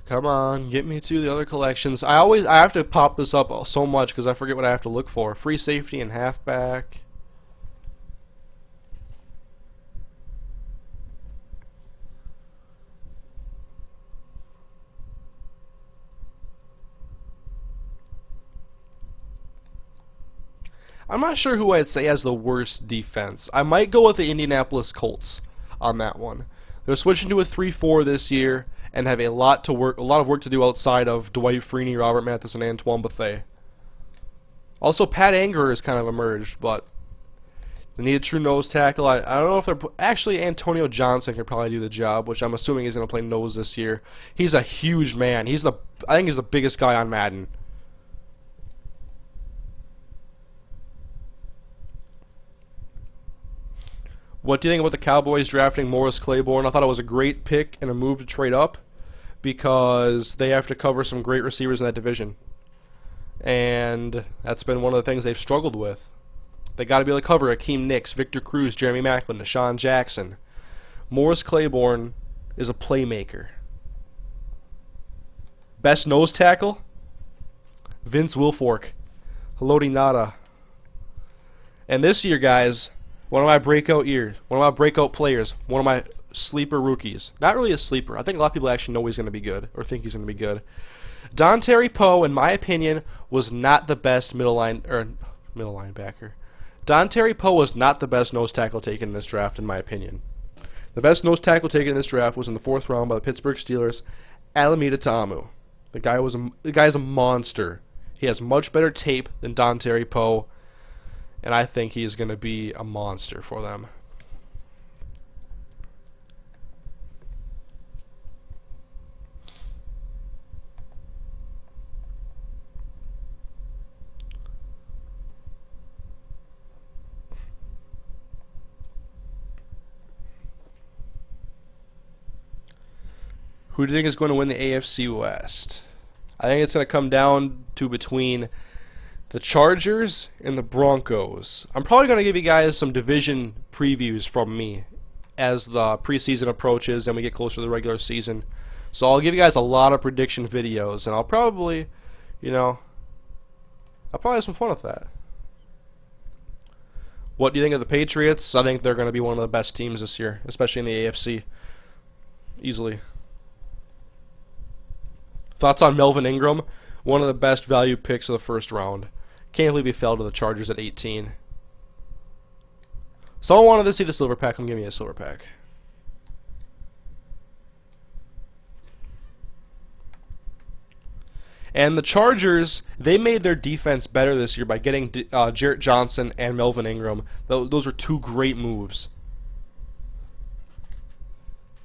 S1: Come on, get me to the other collections. I have to pop this up so much because I forget what I have to look for. Free safety and halfback. I'm not sure who I'd say has the worst defense. I might go with the Indianapolis Colts on that one. They're switching to a 3-4 this year and have a lot of work to do outside of Dwight Freeney, Robert Mathis, and Antoine Bethea. Also, Pat Anger has kind of emerged, but they need a true nose tackle. I don't know if they're actually Antonio Johnson could probably do the job, which I'm assuming he's going to play nose this year. He's a huge man. I think he's the biggest guy on Madden. What do you think about the Cowboys drafting Morris Claiborne? I thought it was a great pick and a move to trade up because they have to cover some great receivers in that division. And that's been one of the things they've struggled with. They got to be able to cover Akeem Nicks, Victor Cruz, Jeremy Maclin, Deshaun Jackson. Morris Claiborne is a playmaker. Best nose tackle? Vince Wilfork. Haloti Ngata. And this year, guys, one of my breakout years, one of my breakout players, one of my sleeper rookies. Not really a sleeper. I think a lot of people actually know he's going to be good, or think he's going to be good. Dontari Poe, in my opinion, was not the best middle linebacker. Dontari Poe was not the best nose tackle taken in this draft, in my opinion. The best nose tackle taken in this draft was in the 4th round by the Pittsburgh Steelers, Alameda Ta'amu. The guy's a monster. He has much better tape than Dontari Poe, and I think he is going to be a monster for them. Who do you think is going to win the AFC West? I think it's going to come down to between the Chargers and the Broncos. I'm probably going to give you guys some division previews from me as the preseason approaches and we get closer to the regular season. So I'll give you guys a lot of prediction videos, and I'll probably, I'll probably have some fun with that. What do you think of the Patriots? I think they're going to be one of the best teams this year, especially in the AFC. Easily. Thoughts on Melvin Ingram? One of the best value picks of the first round. Can't believe he fell to the Chargers at 18. Someone wanted to see the silver pack. I'm giving you a silver pack. And the Chargers, they made their defense better this year by getting Jarrett Johnson and Melvin Ingram. Those are two great moves.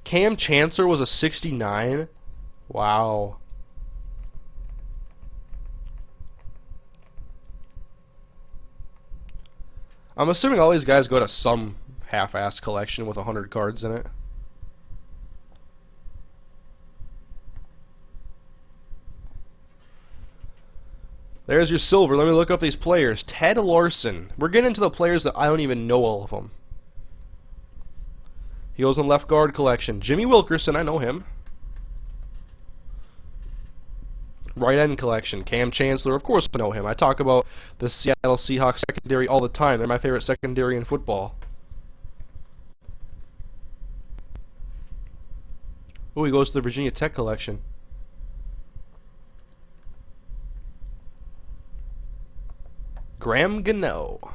S1: Cam Chancellor was a 69. Wow. I'm assuming all these guys go to some half-assed collection with 100 cards in it. There's your silver. Let me look up these players. Ted Larson. We're getting into the players that I don't even know all of them. He goes in left guard collection. Jimmy Wilkerson, I know him. Right end collection. Cam Chancellor, of course I know him. I talk about the Seattle Seahawks secondary all the time. They're my favorite secondary in football. Oh, he goes to the Virginia Tech collection. Graham Gano.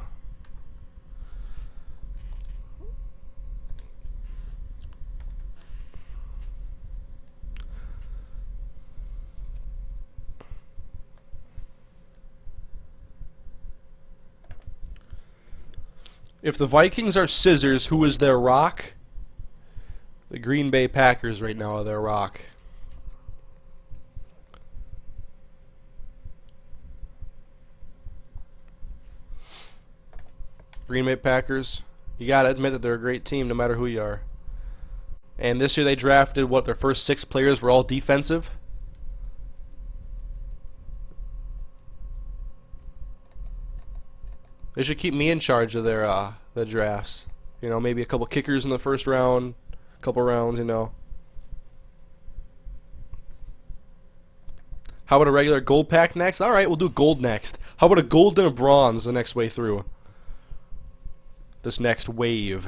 S1: If the Vikings are scissors, who is their rock? The Green Bay Packers right now are their rock. Green Bay Packers, you gotta admit that they're a great team no matter who you are. And this year they drafted, what, their first 6 players were all defensive? They should keep me in charge of their drafts. You know, maybe a couple kickers in the first round, a couple rounds, you know. How about a regular gold pack next? Alright, we'll do gold next. How about a gold and a bronze the next way through? This next wave.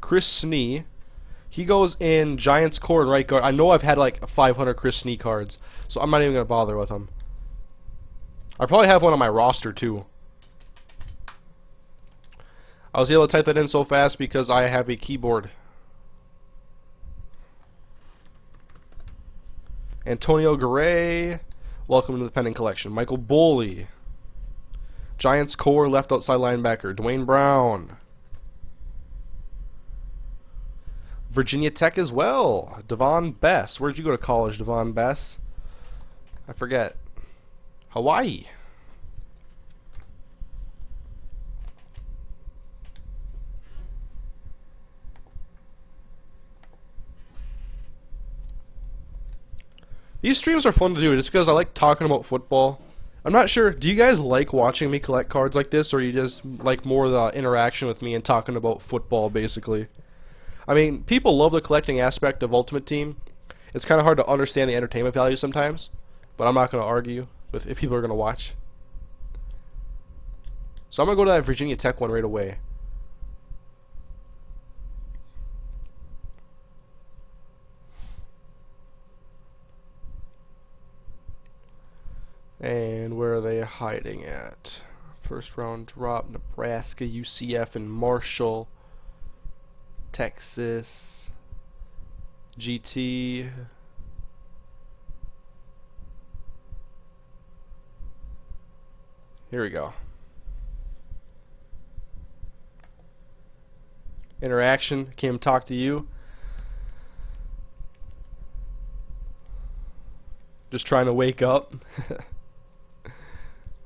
S1: Chris Snee. He goes in Giants core and right guard. I know I've had like 500 Chris Snee cards, so I'm not even going to bother with him. I probably have one on my roster too. I was able to type that in so fast because I have a keyboard. Antonio Garay. Welcome to the pending collection. Michael Boley. Giants core left outside linebacker. Dwayne Brown. Virginia Tech as well. Devon Bess. Where'd you go to college, Devon Bess? I forget. Hawaii. These streams are fun to do just because I like talking about football. I'm not sure, do you guys like watching me collect cards like this, or you just like more the interaction with me and talking about football, basically? I mean, people love the collecting aspect of Ultimate Team. It's kind of hard to understand the entertainment value sometimes, but I'm not going to argue with if people are going to watch. So I'm going to go to that Virginia Tech one right away. And where are they hiding at? First round drop, Nebraska, UCF, and Marshall. Texas. GT. Here we go. Interaction. Came talk to you. Just trying to wake up.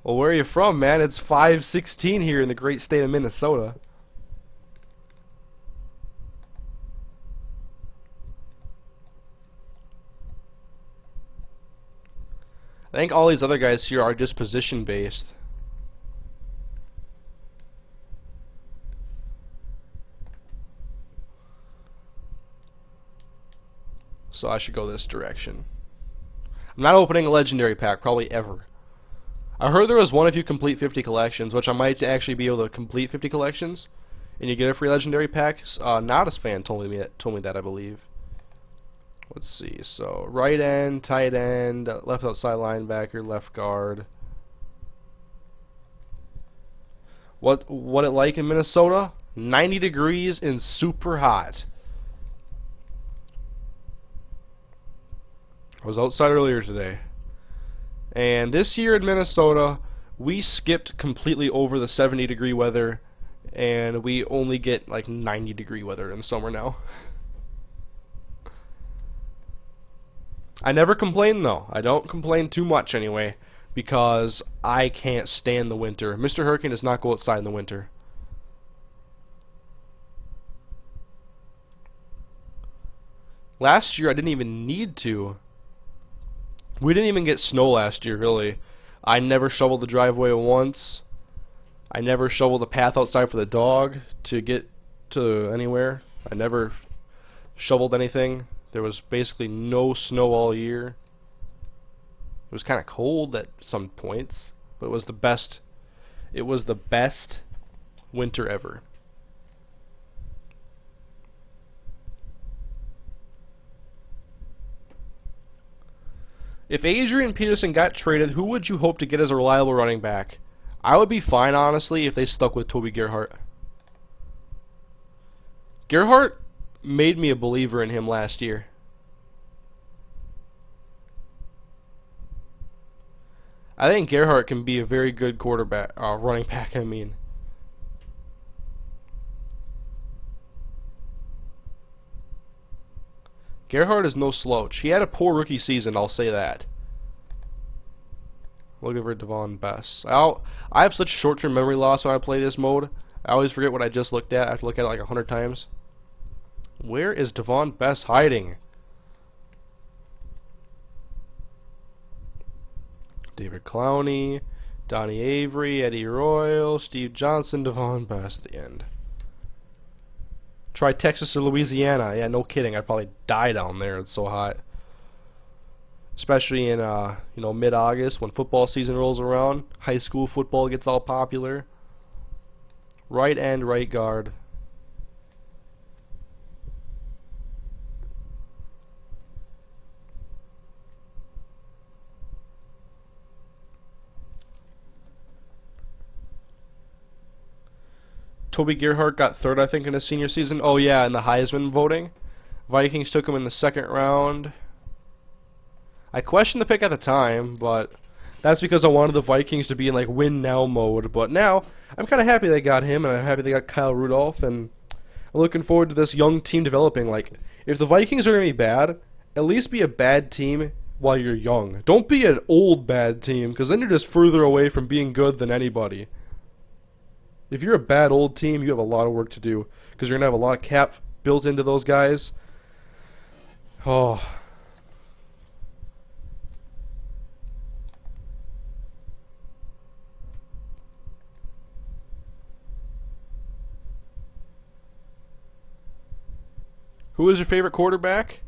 S1: Well, where are you from, man? It's 5:16 here in the great state of Minnesota. I think all these other guys here are just position based. So I should go this direction. I'm not opening a legendary pack, probably ever. I heard there was one if you complete 50 collections, which I might actually be able to complete 50 collections, and you get a free legendary pack. Nodus fan told me that, I believe. Let's see. So right end, tight end, left outside linebacker, left guard. What it like in Minnesota? 90 degrees and super hot. I was outside earlier today, and this year in Minnesota we skipped completely over the 70-degree weather, and we only get like 90-degree weather in summer now. I never complain though. I don't complain too much anyway, because I can't stand the winter. MrHurriicane does not go outside in the winter. Last year I didn't even need to. We didn't even get snow last year, really. I never shoveled the driveway once. I never shoveled the path outside for the dog to get to anywhere. I never shoveled anything. There was basically no snow all year. It was kind of cold at some points, but it was the best. It was the best winter ever. If Adrian Peterson got traded, who would you hope to get as a reliable running back? I would be fine, honestly, if they stuck with Toby Gerhart. Gerhart made me a believer in him last year. I think Gerhart can be a very good quarterback, running back, I mean. Gerhart is no slouch. He had a poor rookie season, I'll say that. Looking for Devon Bess. I have such short-term memory loss when I play this mode. I always forget what I just looked at. I have to look at it like 100 times. Where is Devon Bess hiding? David Clowney, Donnie Avery, Eddie Royal, Steve Johnson, Devon Bess at the end. Try Texas or Louisiana. Yeah, no kidding. I'd probably die down there. It's so hot. Especially in mid-August when football season rolls around. High school football gets all popular. Right end, right guard. Toby Gerhart got third, I think, in his senior season. Oh yeah, in the Heisman voting. Vikings took him in the second round. I questioned the pick at the time, but that's because I wanted the Vikings to be in like win now mode. But now I'm kind of happy they got him, and I'm happy they got Kyle Rudolph, and I'm looking forward to this young team developing. Like, if the Vikings are going to be bad, at least be a bad team while you're young. Don't be an old bad team, because then you're just further away from being good than anybody. If you're a bad old team, you have a lot of work to do, because you're going to have a lot of cap built into those guys. Oh. Who is your favorite quarterback?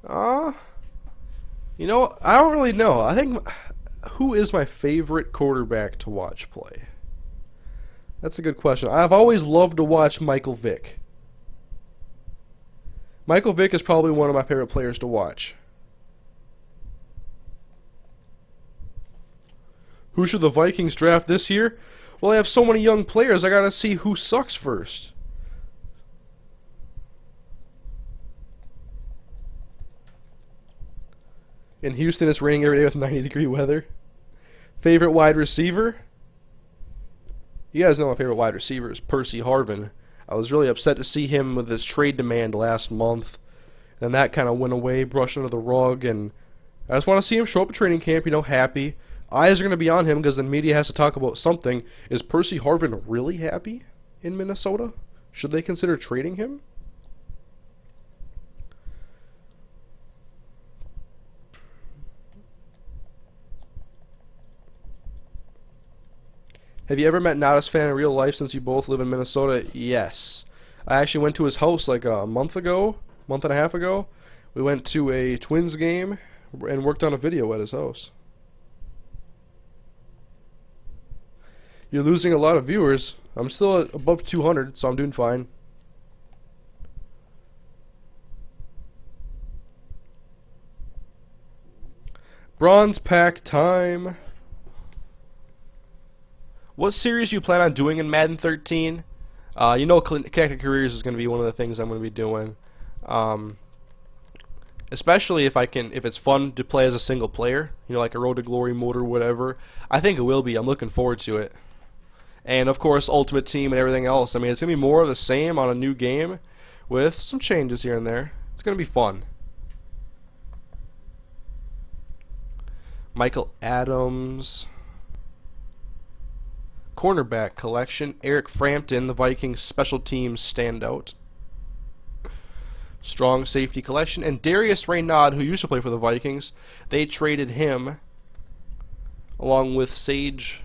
S1: I don't really know. I think, who is my favorite quarterback to watch play? That's a good question. I've always loved to watch Michael Vick. Michael Vick is probably one of my favorite players to watch. Who should the Vikings draft this year? Well, they have so many young players, I gotta see who sucks first. In Houston, it's raining every day with 90-degree weather. Favorite wide receiver? You guys know my favorite wide receiver is Percy Harvin. I was really upset to see him with his trade demand last month. Then that kind of went away, brushed under the rug, and I just want to see him show up at training camp, happy. Eyes are going to be on him because the media has to talk about something. Is Percy Harvin really happy in Minnesota? Should they consider trading him? Have you ever met Not Fan in real life since you both live in Minnesota? Yes. I actually went to his house like a month and a half ago. We went to a Twins game and worked on a video at his house. You're losing a lot of viewers. I'm still at above 200, so I'm doing fine. Bronze pack time. What series do you plan on doing in Madden 13? You know, Connected Careers is going to be one of the things I'm going to be doing. Especially if it's fun to play as a single player, you know, like a Road to Glory mode or whatever. I think it will be. I'm looking forward to it. And of course, Ultimate Team and everything else. I mean, it's going to be more of the same on a new game with some changes here and there. It's going to be fun. Michael Adams. Cornerback collection. Eric Frampton, the Vikings special teams standout. Strong safety collection. And Darius Raynaud, who used to play for the Vikings, they traded him along with Sage.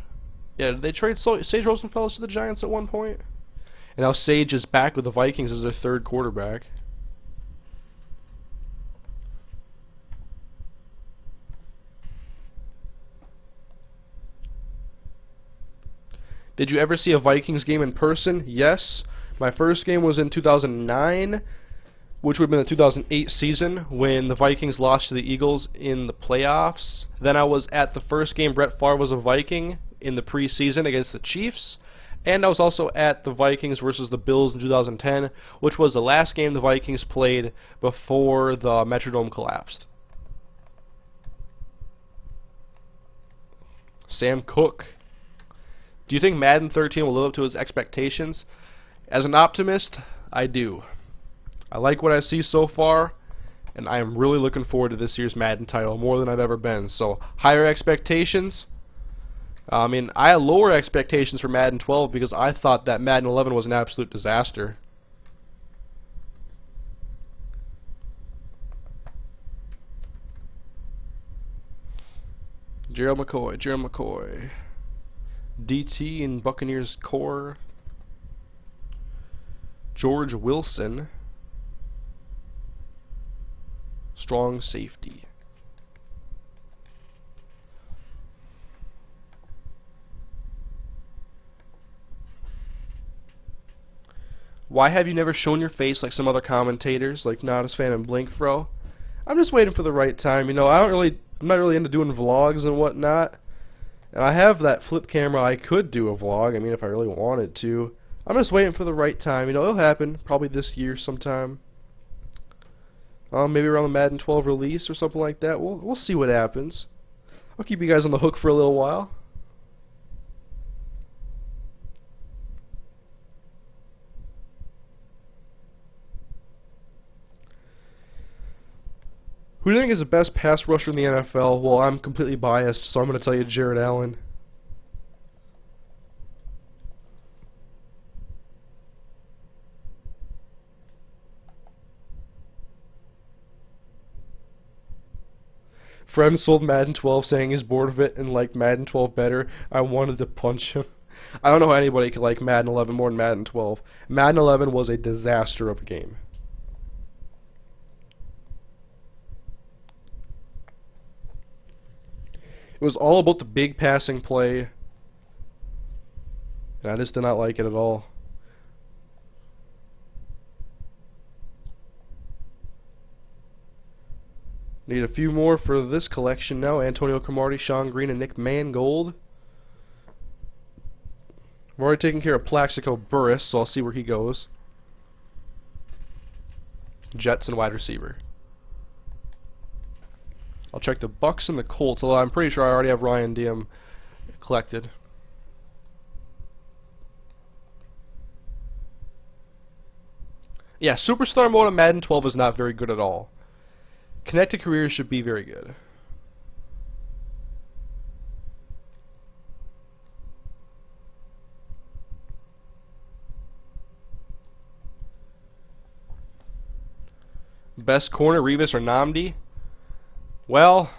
S1: Yeah, did they trade Sage Rosenfels to the Giants at one point? And now Sage is back with the Vikings as their third quarterback. Did you ever see a Vikings game in person? Yes. My first game was in 2009, which would have been the 2008 season when the Vikings lost to the Eagles in the playoffs. Then I was at the first game Brett Favre was a Viking in the preseason against the Chiefs. And I was also at the Vikings versus the Bills in 2010, which was the last game the Vikings played before the Metrodome collapsed. Sam Cook. Do you think Madden 13 will live up to its expectations? As an optimist, I do. I like what I see so far, and I am really looking forward to this year's Madden title more than I've ever been. So, higher expectations. I mean, I had lower expectations for Madden 12 because I thought that Madden 11 was an absolute disaster. Gerald McCoy. DT in Buccaneers core. George Wilson. Strong safety. Why have you never shown your face like some other commentators, like Not Fan and Blinkfro? I'm just waiting for the right time. You know, I'm not really into doing vlogs and whatnot. And I have that flip camera. I could do a vlog. I mean, if I really wanted to. I'm just waiting for the right time. You know, it'll happen probably this year sometime. Maybe around the Madden 12 release or something like that. We'll see what happens. I'll keep you guys on the hook for a little while. Who do you think is the best pass rusher in the NFL? Well, I'm completely biased, so I'm going to tell you Jared Allen. Friend sold Madden 12 saying he's bored of it and liked Madden 12 better. I wanted to punch him. I don't know how anybody could like Madden 11 more than Madden 12. Madden 11 was a disaster of a game. It was all about the big passing play, and I just did not like it at all. Need a few more for this collection now. Antonio Cromartie, Sean Green, and Nick Mangold. I've already taken care of Plaxico Burress, so I'll see where he goes. Jets and wide receiver. I'll check the Bucks and the Colts, although I'm pretty sure I already have Ryan Diem collected. Yeah, Superstar mode on Madden 12 is not very good at all. Connected Careers should be very good. Best corner, Revis or Nnamdi? Well,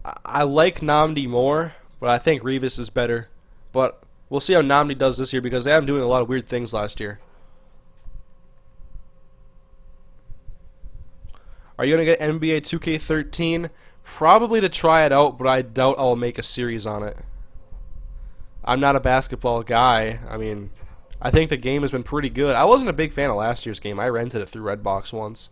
S1: I like Nnamdi more, but I think Revis is better. But We'll see how Nomni does this year because they have been doing a lot of weird things last year. Are you going to get NBA 2K13? Probably to try it out, but I doubt I'll make a series on it. I'm not a basketball guy. I mean, I think the game has been pretty good. I wasn't a big fan of last year's game. I rented it through Redbox once.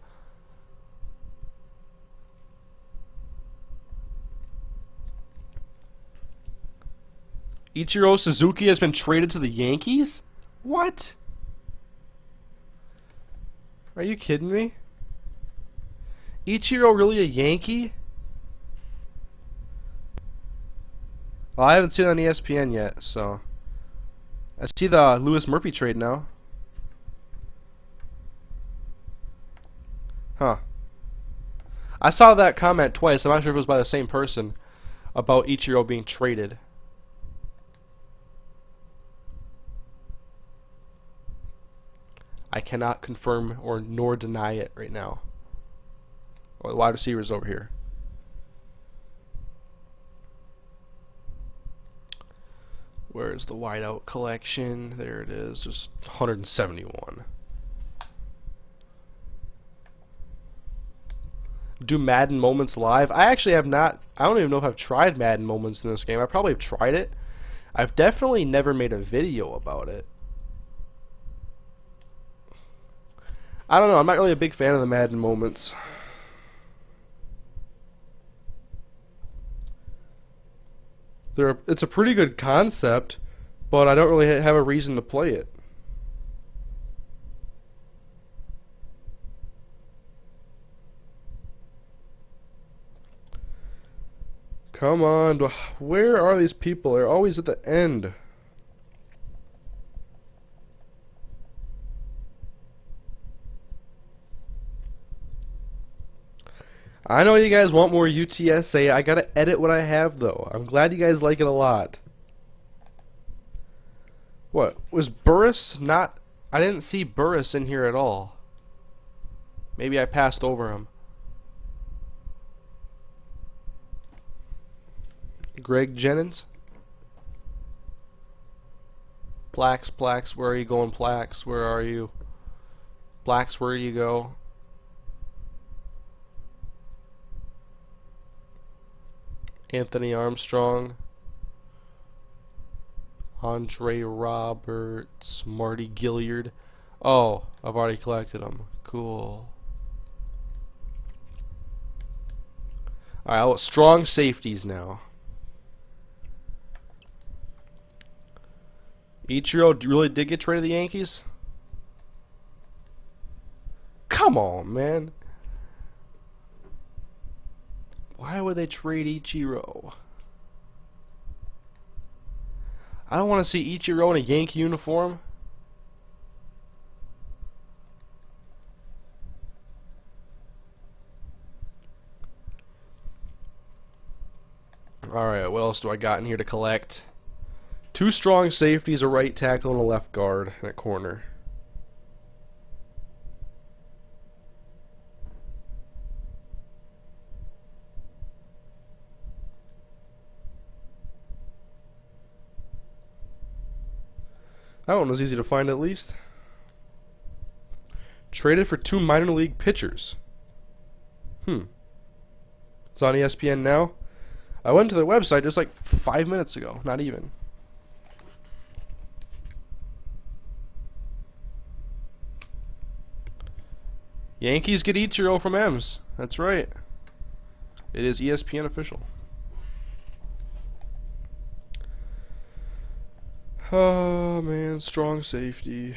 S1: Ichiro Suzuki has been traded to the Yankees? What? Are you kidding me? Ichiro really a Yankee? Well, I haven't seen it on ESPN yet, so I see the Lewis Murphy trade now. Huh. I saw that comment twice. I'm not sure if it was by the same person about Ichiro being traded. I cannot confirm or nor deny it right now. Oh, the wide receivers over here. Where's the wideout collection? There it is. Just 171. Do Madden moments live? I actually have not. I don't even know if I've tried Madden moments in this game. I probably have tried it. I've definitely never made a video about it. I don't know. I'm not really a big fan of the Madden moments. It's a pretty good concept, but I don't really have a reason to play it. Come on, where are these people? They're always at the end. I know you guys want more UTSA. I gotta edit what I have, though. I'm glad you guys like it a lot. What? Was Burris not... I didn't see Burris in here at all. Maybe I passed over him. Greg Jennings? Plax, where are you going, Plax? Where are you? Plax, where you go? Anthony Armstrong, Andre Roberts, Marty Gilliard. Oh, I've already collected them. Cool. Alright, well, strong safeties now. Ichiro really did get traded to the Yankees? Come on, man. Why would they trade Ichiro? I don't want to see Ichiro in a Yankee uniform. Alright, what else do I got in here to collect? 2 strong safeties, a right tackle, and a left guard, and a corner. That one was easy to find at least. Traded for 2 minor league pitchers. It's on ESPN now. I went to their website just like 5 minutes ago. Not even. Yankees get Ichiro from M's. That's right. It is ESPN official. Oh man, strong safety.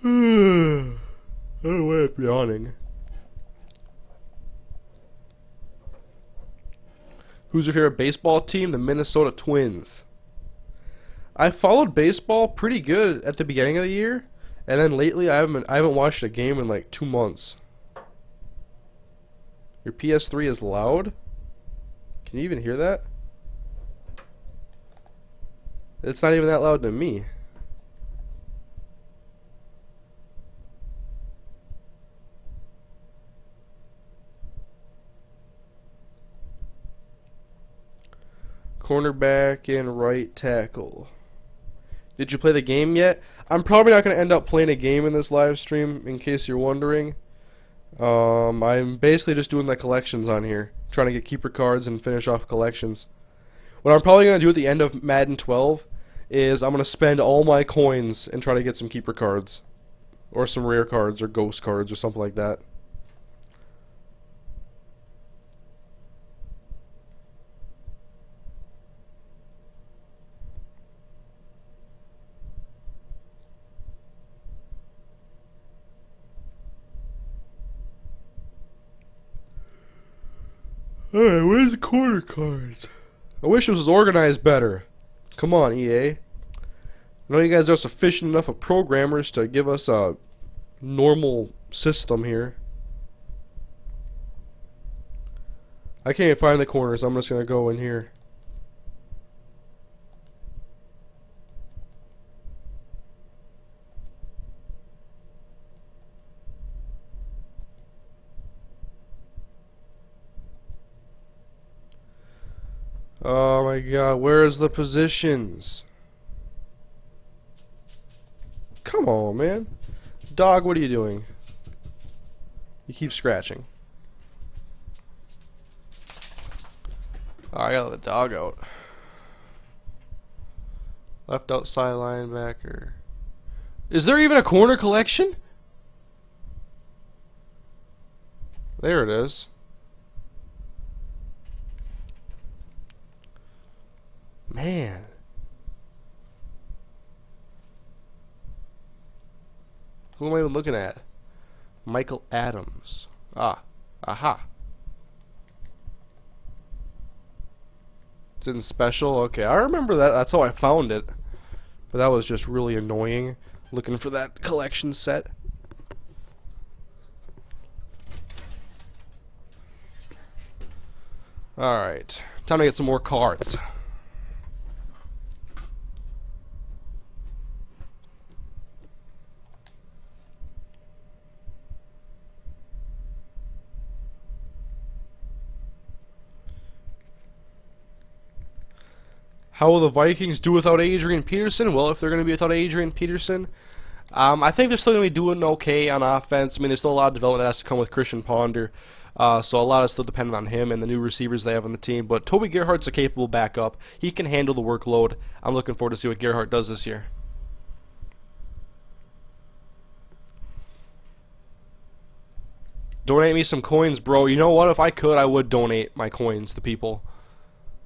S1: I don't know why I'm yawning. Who's your favorite baseball team? The Minnesota Twins. I followed baseball pretty good at the beginning of the year, and then lately I haven't watched a game in like 2 months. Your PS3 is loud? Can you even hear that? It's not even that loud to me. Cornerback and right tackle. Did you play the game yet? I'm probably not going to end up playing a game in this live stream, in case you're wondering. I'm basically just doing the collections on here, trying to get keeper cards and finish off collections. What I'm probably going to do at the end of Madden 12 is I'm going to spend all my coins and try to get some keeper cards, or some rare cards, or ghost cards, or something like that. Alright, where's the corner cards? I wish it was organized better. Come on, EA. I know you guys are sufficient enough of programmers to give us a normal system here. I can't find the corners. I'm just going to go in here. Oh my god, where's the positions? Come on, man. Dog, what are you doing? You keep scratching. Oh, I gotta let the dog out. Left outside linebacker. Is there even a corner collection? There it is. Man. Who am I even looking at? Michael Adams. Ah. Aha. It's in special. Okay, I remember that. That's how I found it. But that was just really annoying, looking for that collection set. Alright. Time to get some more cards. How will the Vikings do without Adrian Peterson? Well, if they're going to be without Adrian Peterson, I think they're still going to be doing okay on offense. I mean, there's still a lot of development that has to come with Christian Ponder, so a lot is still dependent on him and the new receivers they have on the team. But Toby Gerhart's a capable backup. He can handle the workload. I'm looking forward to see what Gerhart does this year. Donate me some coins, bro. You know what? If I could, I would donate my coins to people.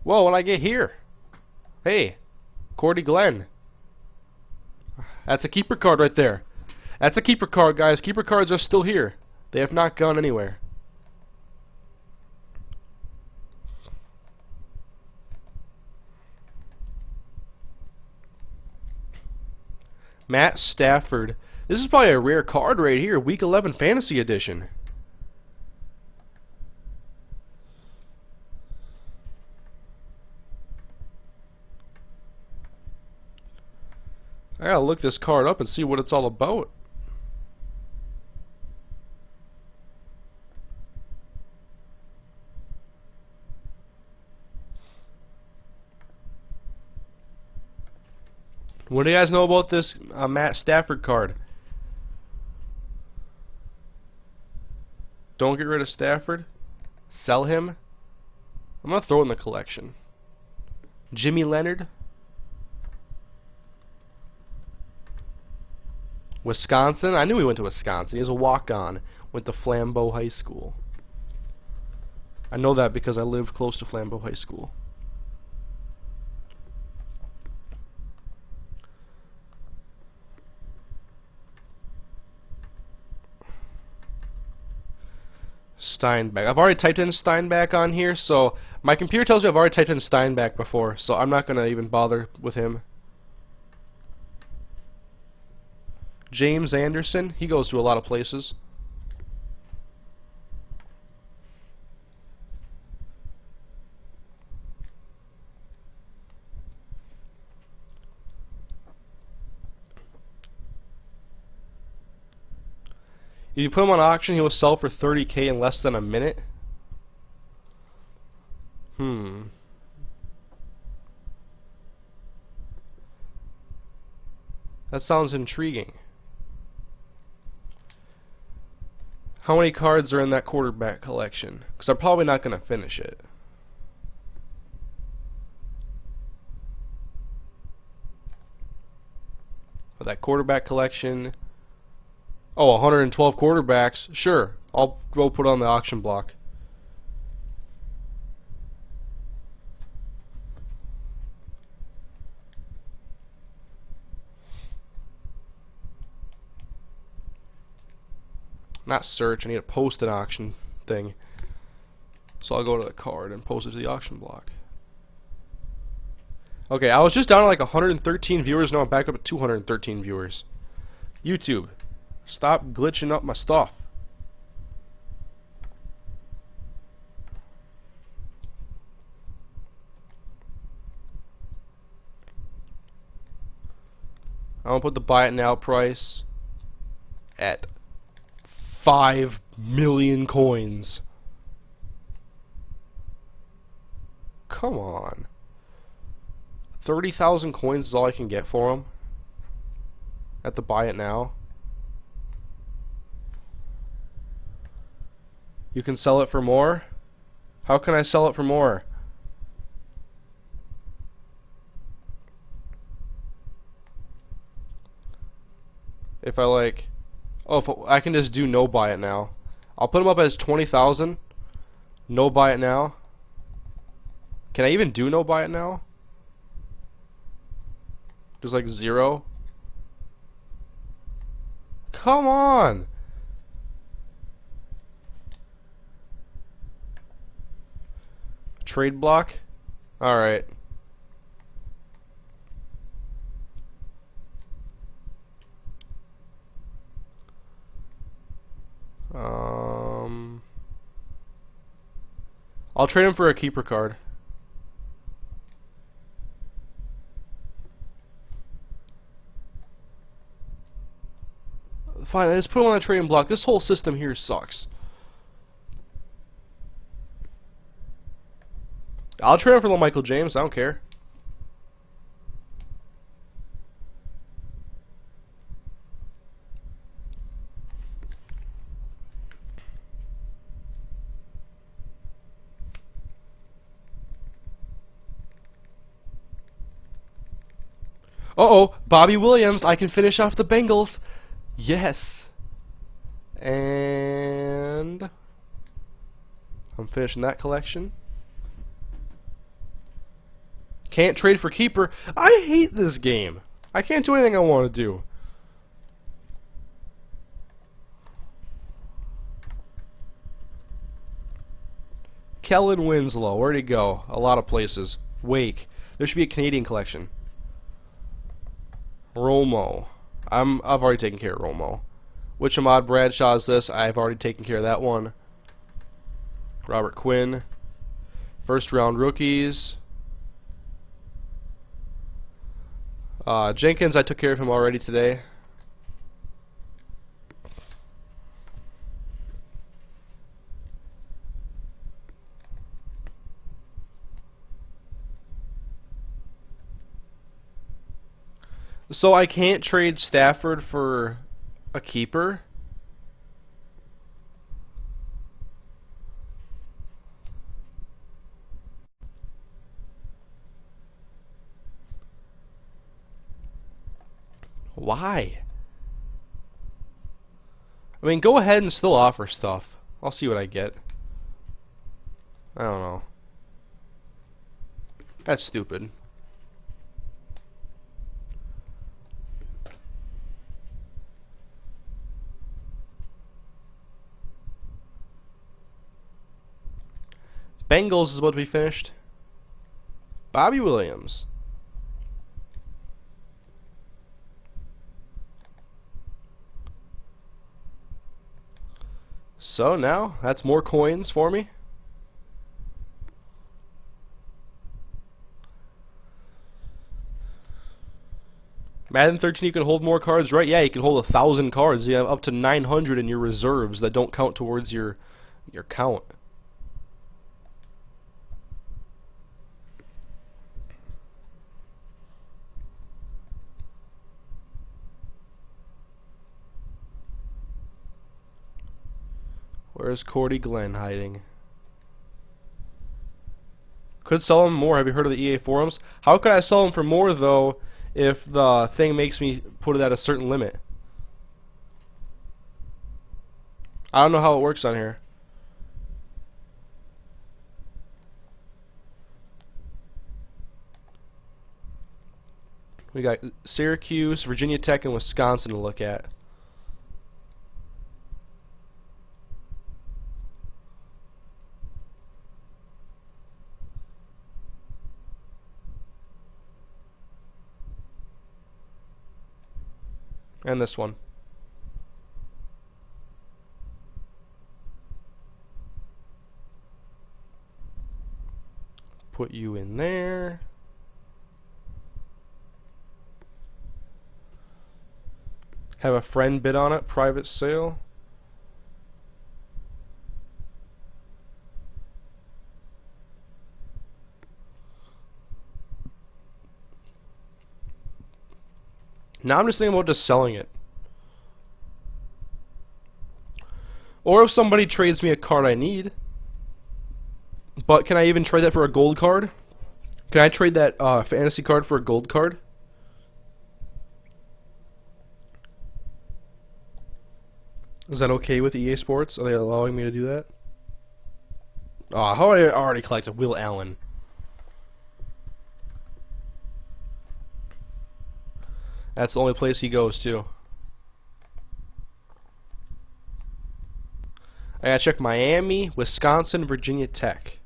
S1: Whoa, what did I get here? Hey, Cordy Glenn. That's a keeper card right there. That's a keeper card, guys. Keeper cards are still here. They have not gone anywhere. Matt Stafford. This is probably a rare card right here. Week 11 Fantasy Edition. I gotta look this card up and see what it's all about. What do you guys know about this Matt Stafford card? Don't get rid of Stafford. Sell him. I'm gonna throw it in the collection. Jimmy Leonard. Wisconsin. I knew he went to Wisconsin. He was a walk-on. Went to Flambeau High School. I know that because I lived close to Flambeau High School. Steinbeck. I've already typed in Steinbeck on here, so my computer tells me I've already typed in Steinbeck before, so I'm not going to even bother with him. James Anderson, he goes to a lot of places. If you put him on auction, he will sell for $30K in less than a minute. That sounds intriguing. How many cards are in that quarterback collection? Because I'm probably not going to finish it. But that quarterback collection. Oh, 112 quarterbacks. Sure, I'll go put on the auction block. Not search, I need to post an auction thing. So I'll go to the card and post it to the auction block. Okay, I was just down to like 113 viewers, now I'm back up at 213 viewers. YouTube, stop glitching up my stuff. I'm gonna put the buy it now price at 5 million coins. Come on. 30,000 coins is all I can get for them at the buy it now. You can sell it for more? How can I sell it for more? If I like... Oh, if I can just do no buy it now. I'll put them up as 20,000. No buy it now. Can I even do no buy it now? Just like 0. Come on! Trade block? Alright. I'll trade him for a keeper card. Fine, I just put him on the trading block. This whole system here sucks. I'll trade him for little Michael James, I don't care. Uh-oh, Bobby Williams, I can finish off the Bengals. Yes. And I'm finishing that collection. Can't trade for keeper. I hate this game. I can't do anything I want to do. Kellen Winslow, where'd he go? A lot of places. Wake. There should be a Canadian collection. Romo. I've already taken care of Romo. Which Ahmad Bradshaw is this? I've already taken care of that one. Robert Quinn. First round rookies. Jenkins, I took care of him already today. So I can't trade Stafford for a keeper? Why? I mean, go ahead and still offer stuff. I'll see what I get. I don't know. That's stupid. Bengals is about to be finished. Bobby Williams. So now, that's more coins for me. Madden 13, you can hold more cards, right? Yeah, you can hold 1,000 cards. You have up to 900 in your reserves that don't count towards your count. Where's Cordy Glenn hiding? Could sell them more. Have you heard of the EA forums? How could I sell them for more, though, if the thing makes me put it at a certain limit? I don't know how it works on here. We got Syracuse, Virginia Tech, and Wisconsin to look at. And this one. Put you in there. Have a friend bid on it, private sale. Now I'm just thinking about just selling it. Or if somebody trades me a card I need. But can I even trade that for a gold card? Can I trade that fantasy card for a gold card? Is that okay with EA Sports? Are they allowing me to do that? Oh, how did I already collect a Will Allen? That's the only place he goes to. I gotta check Miami, Wisconsin, Virginia Tech.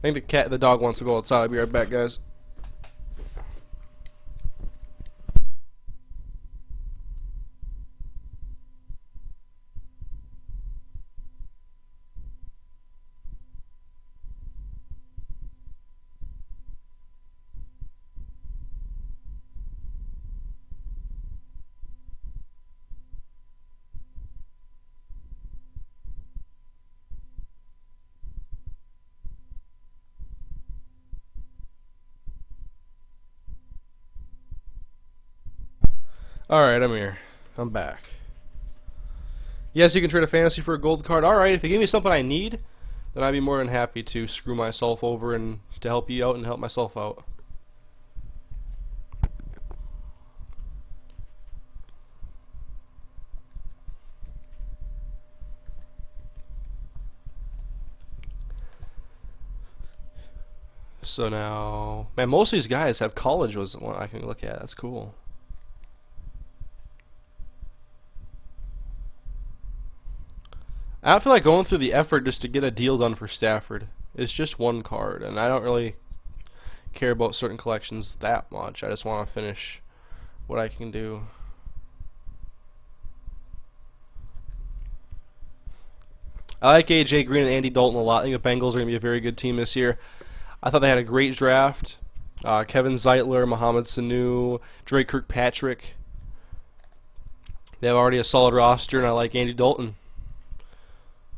S1: I think the dog wants to go outside. I'll be right back, guys. Alright, I'm here. I'm back. Yes, you can trade a fantasy for a gold card. Alright, if you give me something I need, then I'd be more than happy to screw myself over and to help you out and help myself out. So now, man, most of these guys have college was the one I can look at. That's cool. I don't feel like going through the effort just to get a deal done for Stafford. It's just one card, and I don't really care about certain collections that much. I just want to finish what I can do. I like AJ Green and Andy Dalton a lot. I think the Bengals are going to be a very good team this year. I thought they had a great draft. Kevin Zeitler, Mohamed Sanu, Drake Kirkpatrick. They have already a solid roster, and I like Andy Dalton.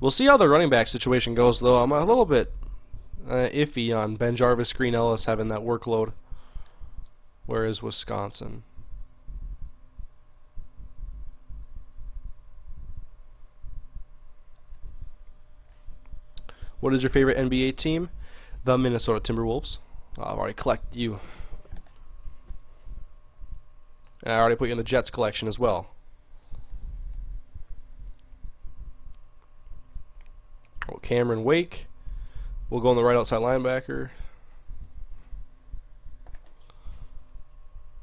S1: We'll see how the running back situation goes, though. I'm a little bit iffy on Ben Jarvis, Green Ellis having that workload. Where is Wisconsin? What is your favorite NBA team? The Minnesota Timberwolves. I've already collected you. And I already put you in the Jets collection as well. Oh, Cameron Wake. We'll go on the right outside linebacker.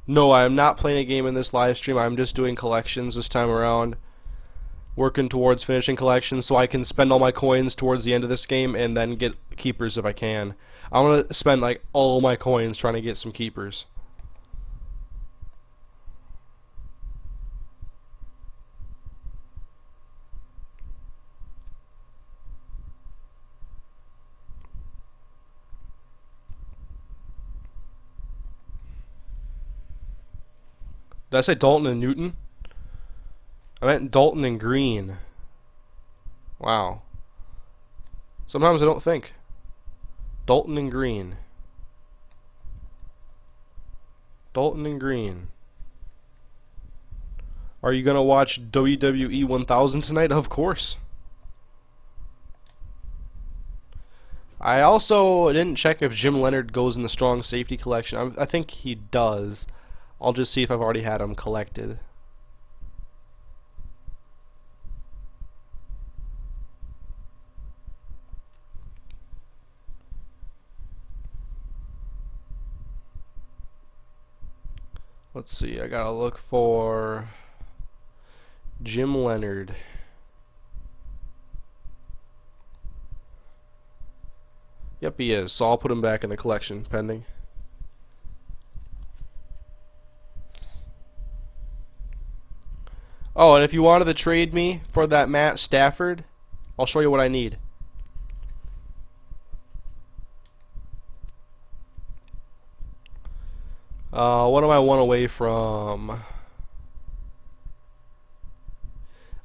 S1: No, I am not playing a game in this live stream. I'm just doing collections this time around. Working towards finishing collections so I can spend all my coins towards the end of this game and then get keepers if I can. I want to spend like all my coins trying to get some keepers. Did I say Dalton and Newton? I meant Dalton and Green. Wow. Sometimes I don't think. Dalton and Green. Dalton and Green. Are you gonna watch WWE 1000 tonight? Of course. I also didn't check if Jim Leonard goes in the strong safety collection. I think he does. I'll just see if I've already had him collected. Let's see, I gotta look for Jim Leonard. Yep, he is, so I'll put him back in the collection, pending. Oh, and if you wanted to trade me for that Matt Stafford, I'll show you what I need. What am I one away from?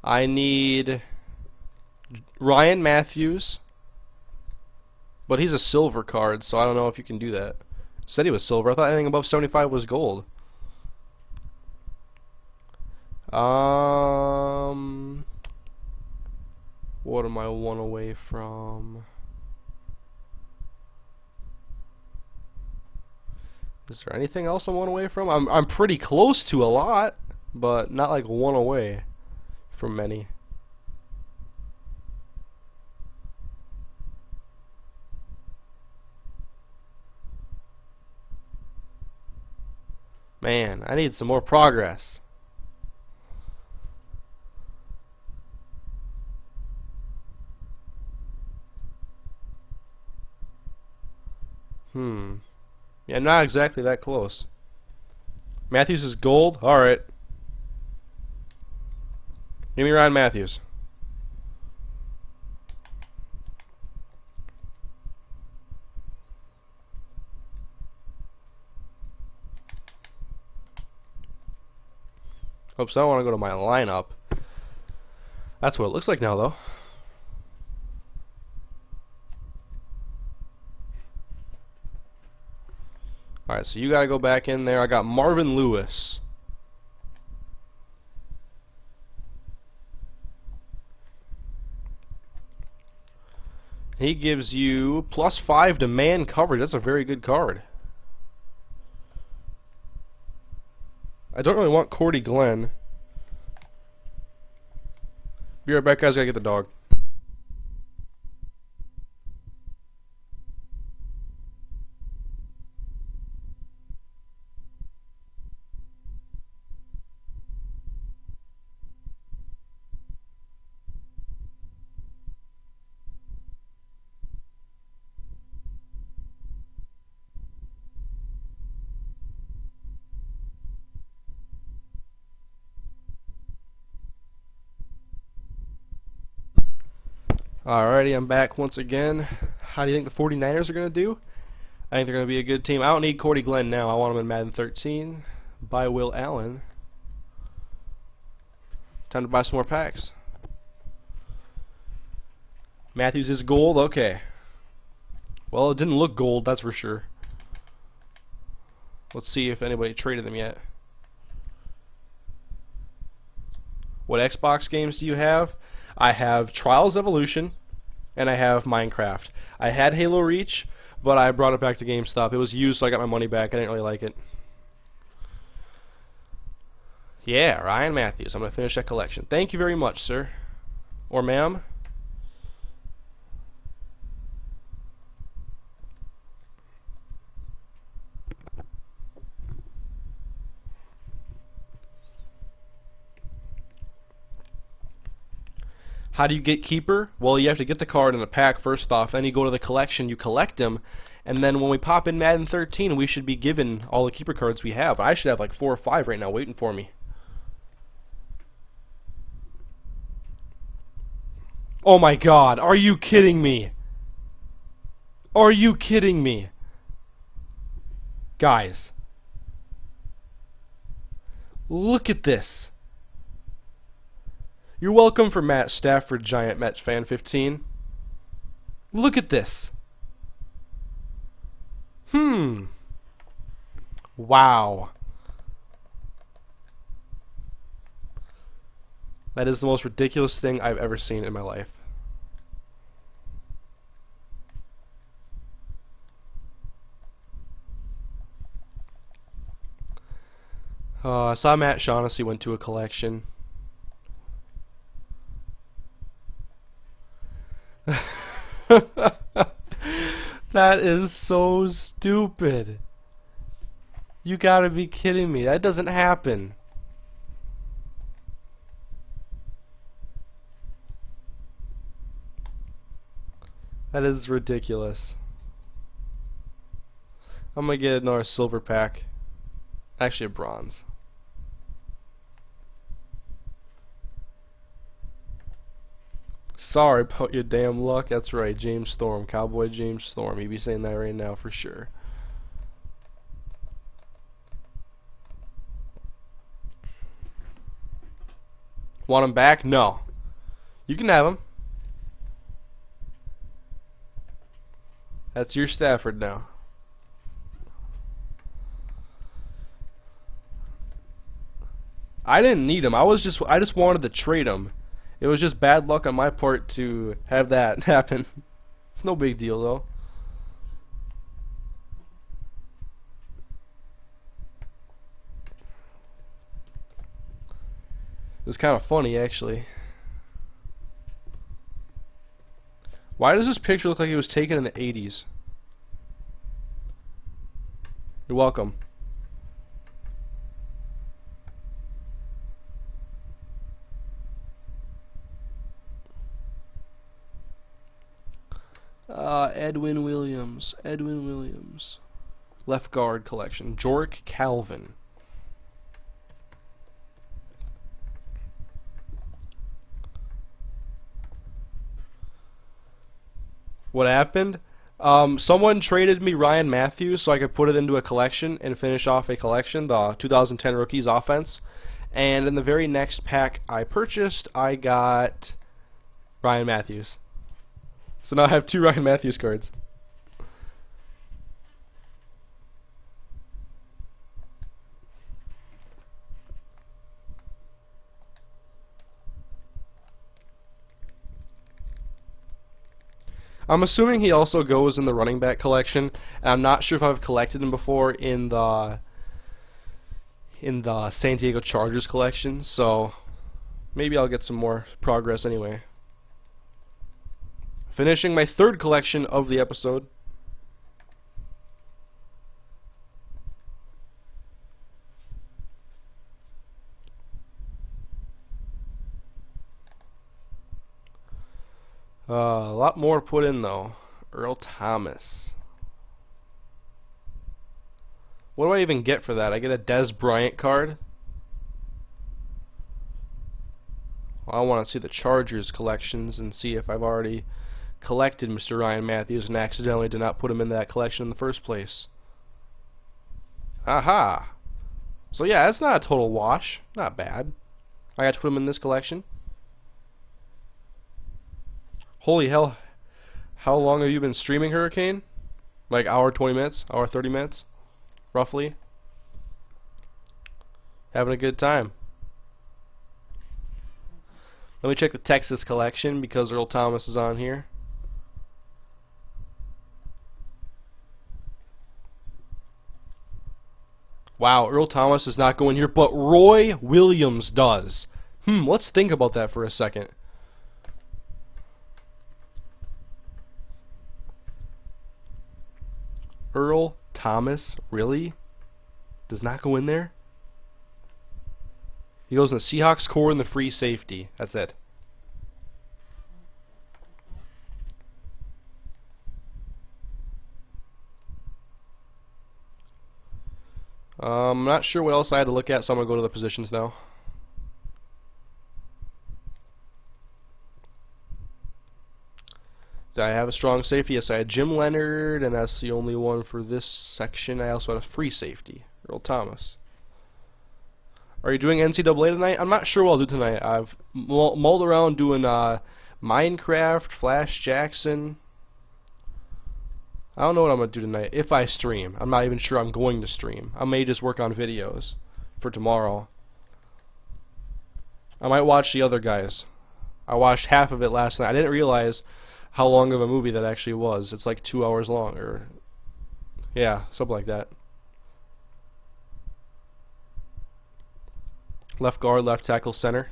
S1: I need Ryan Matthews, but he's a silver card, so I don't know if you can do that. Said he was silver. I thought anything above 75 was gold. What am I one away from? Is there anything else I'm one away from? I'm pretty close to a lot, but not like one away from many. Man, I need some more progress. Yeah, not exactly that close. Matthews is gold? Alright. Give me Ryan Matthews. Oops, I don't want to go to my lineup. That's what it looks like now, though. Alright, so you gotta go back in there. I got Marvin Lewis. He gives you +5 to man coverage. That's a very good card. I don't really want Cordy Glenn. Be right back, guys. Gotta get the dog. Alrighty, I'm back once again. How do you think the 49ers are going to do? I think they're going to be a good team. I don't need Cordy Glenn now. I want him in Madden 13. Buy Will Allen. Time to buy some more packs. Matthews is gold? Okay. Well, it didn't look gold, that's for sure. Let's see if anybody traded them yet. What Xbox games do you have? I have Trials Evolution, and I have Minecraft. I had Halo Reach, but I brought it back to GameStop. It was used, so I got my money back. I didn't really like it. Yeah, Ryan Matthews. I'm going to finish that collection. Thank you very much, sir. Or ma'am. How do you get Keeper? Well, you have to get the card in a pack first off, then you go to the collection, you collect them, and then when we pop in Madden 13, we should be given all the Keeper cards we have. I should have like 4 or 5 right now waiting for me. Oh my god, are you kidding me? Are you kidding me? Guys. Look at this. You're welcome for Matt Stafford, Giant Mets fan 15. Look at this. Wow. That is the most ridiculous thing I've ever seen in my life. I saw Matt Shaughnessy went to a collection. That is so stupid. You gotta be kidding me. That doesn't happen. That is ridiculous. I'm gonna get another silver pack. Actually a bronze. Sorry about your damn luck. That's right, James Storm. Cowboy James Storm. He'd be saying that right now for sure. Want him back? No. You can have him. That's your Stafford now. I didn't need him. I just wanted to trade him. It was just bad luck on my part to have that happen. It's no big deal though. It was kind of funny actually. Why does this picture look like it was taken in the 80s? You're welcome. Edwin Williams. Left guard collection. Jork Calvin. What happened? Someone traded me Ryan Matthews so I could put it into a collection and finish off a collection, the 2010 Rookies offense. And in the very next pack I purchased, I got Ryan Matthews. So now I have 2 Ryan Matthews cards. I'm assuming he also goes in the running back collection, and I'm not sure if I've collected him before in the San Diego Chargers collection, so maybe I'll get some more progress anyway. Finishing my 3rd collection of the episode. A lot more put in though. Earl Thomas. What do I even get for that? I get a Des Bryant card? Well, I want to see the Chargers collections and see if I've already collected Mr. Ryan Matthews and accidentally did not put him in that collection in the first place. Aha! So yeah, it's not a total wash. Not bad. I got to put him in this collection. Holy hell, how long have you been streaming, Hurricane? Like hour 20 minutes? Hour 30 minutes? Roughly? Having a good time. Let me check the Texas collection because Earl Thomas is on here. Wow, Earl Thomas does not go in here, but Roy Williams does. Let's think about that for a second. Earl Thomas, really? Does not go in there? He goes in the Seahawks core and the free safety. That's it. I'm not sure what else I had to look at, so I'm going to go to the positions now. Did I have a strong safety? Yes, I had Jim Leonard, and that's the only one for this section. I also had a free safety, Earl Thomas. Are you doing NCAA tonight? I'm not sure what I'll do tonight. I've mulled around doing Minecraft, Flash Jackson. I don't know what I'm going to do tonight. If I stream. I'm not even sure I'm going to stream. I may just work on videos for tomorrow. I might watch the other guys. I watched half of it last night. I didn't realize how long of a movie that actually was. It's like 2 hours long, or yeah, something like that. Left guard, left tackle, center.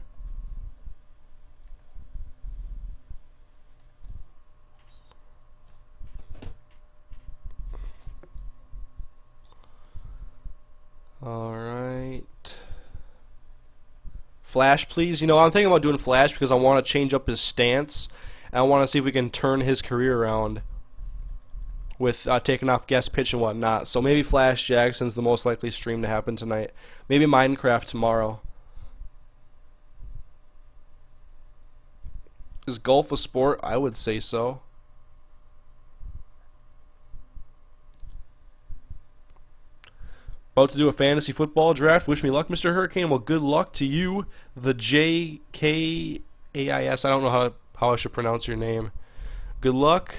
S1: Alright. Flash, please. You know, I'm thinking about doing Flash because I want to change up his stance. And I want to see if we can turn his career around with taking off guest pitch and whatnot. So maybe Flash Jackson's the most likely stream to happen tonight. Maybe Minecraft tomorrow. Is golf a sport? I would say so. About to do a fantasy football draft. Wish me luck, Mr. Hurricane. Well, good luck to you, the JKAIS. I don't know how I should pronounce your name. Good luck.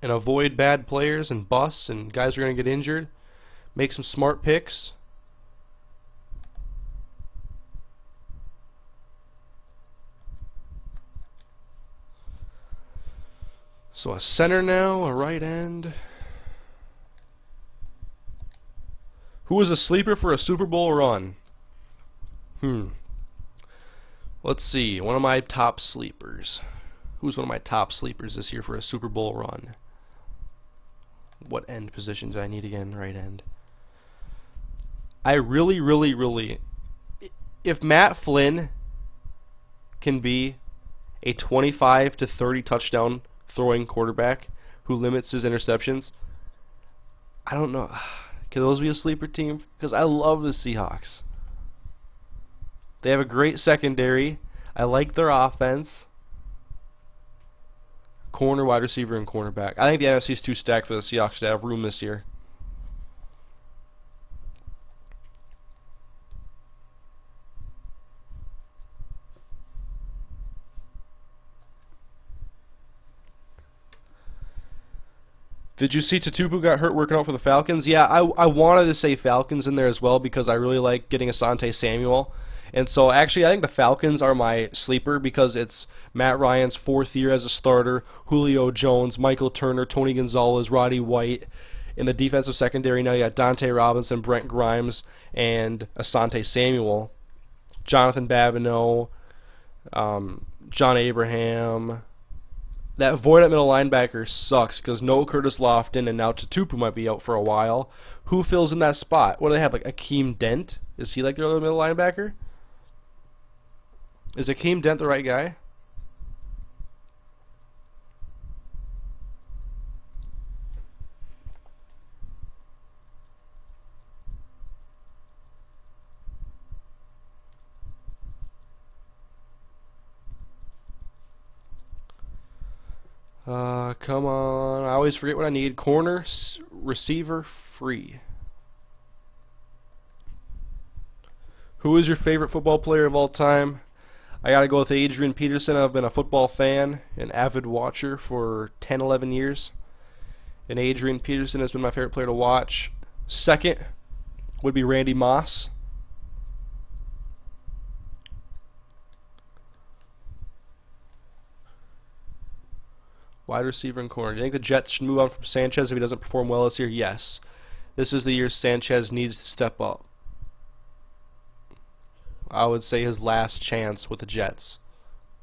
S1: And avoid bad players and busts and guys who are going to get injured. Make some smart picks. So a center now, a right end. Who is a sleeper for a Super Bowl run? Let's see. One of my top sleepers. Who's one of my top sleepers this year for a Super Bowl run? What end positions do I need again? Right end. I really, if Matt Flynn can be a 25 to 30 touchdown throwing quarterback who limits his interceptions, I don't know. Can those be a sleeper team? Because I love the Seahawks. They have a great secondary. I like their offense. Corner, wide receiver, and cornerback. I think the NFC is too stacked for the Seahawks to have room this year. Did you see Tatupu got hurt working out for the Falcons? Yeah, I wanted to say Falcons in there as well because I really like getting Asante Samuel. And so actually I think the Falcons are my sleeper because it's Matt Ryan's 4th year as a starter, Julio Jones, Michael Turner, Tony Gonzalez, Roddy White. In the defensive secondary now you got Dante Robinson, Brent Grimes, and Asante Samuel. Jonathan Babineau, John Abraham. That void at middle linebacker sucks because no Curtis Lofton and now Tatupu might be out for a while. Who fills in that spot? What do they have, like Akeem Dent? Is he like their other middle linebacker? Is Akeem Dent the right guy? Come on. I always forget what I need. Corner, receiver, free. Who is your favorite football player of all time? I gotta go with Adrian Peterson. I've been a football fan, an avid watcher for 10, 11 years. And Adrian Peterson has been my favorite player to watch. Second would be Randy Moss. Wide receiver and corner. Do you think the Jets should move on from Sanchez if he doesn't perform well this year? Yes. This is the year Sanchez needs to step up. I would say his last chance with the Jets.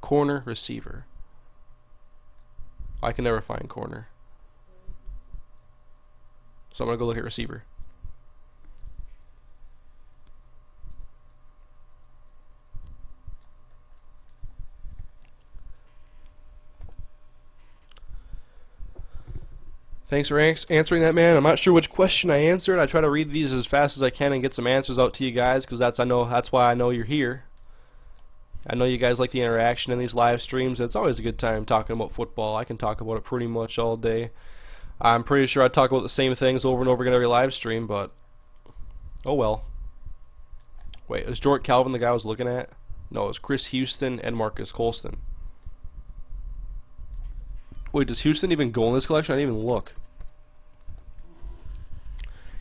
S1: Corner, receiver. I can never find corner. So I'm going to go look at receiver. Thanks for answering that, man. I'm not sure which question I answered. I try to read these as fast as I can and get some answers out to you guys because that's why I know you're here. I know you guys like the interaction in these live streams. It's always a good time talking about football. I can talk about it pretty much all day. I'm pretty sure I talk about the same things over and over again every live stream, but oh well. Wait, is Jordan Calvin the guy I was looking at? No, it's Chris Houston and Marcus Colston. Wait, does Houston even go in this collection? I didn't even look.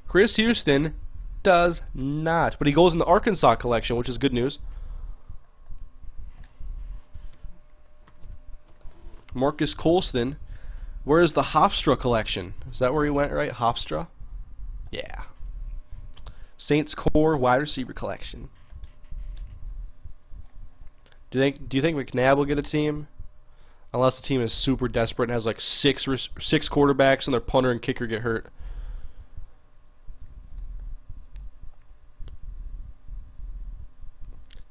S1: Chris Houston does not, but he goes in the Arkansas collection, which is good news. Marcus Colston. Where is the Hofstra collection? Is that where he went, right? Hofstra? Yeah. Saints core wide receiver collection. Do you think McNabb will get a team? Unless the team is super desperate and has like six quarterbacks and their punter and kicker get hurt.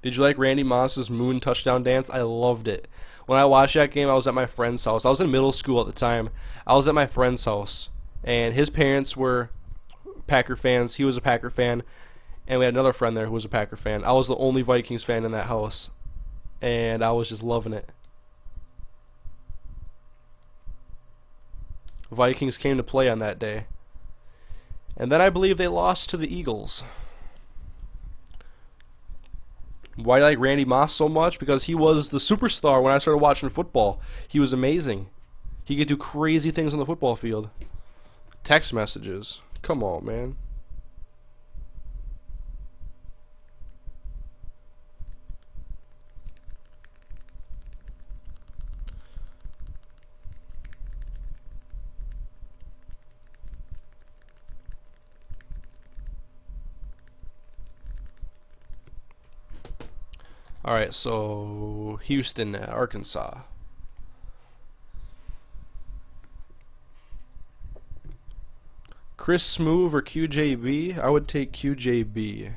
S1: Did you like Randy Moss's moon touchdown dance? I loved it. When I watched that game, I was at my friend's house. I was in middle school at the time. I was at my friend's house, and his parents were Packer fans. He was a Packer fan, and we had another friend there who was a Packer fan. I was the only Vikings fan in that house, and I was just loving it. Vikings came to play on that day. And then I believe they lost to the Eagles. Why do I like Randy Moss so much? Because he was the superstar when I started watching football. He was amazing. He could do crazy things on the football field. Text messages. Come on, man. Alright, so Houston, Arkansas. Chris Smoove or QJB? I would take QJB.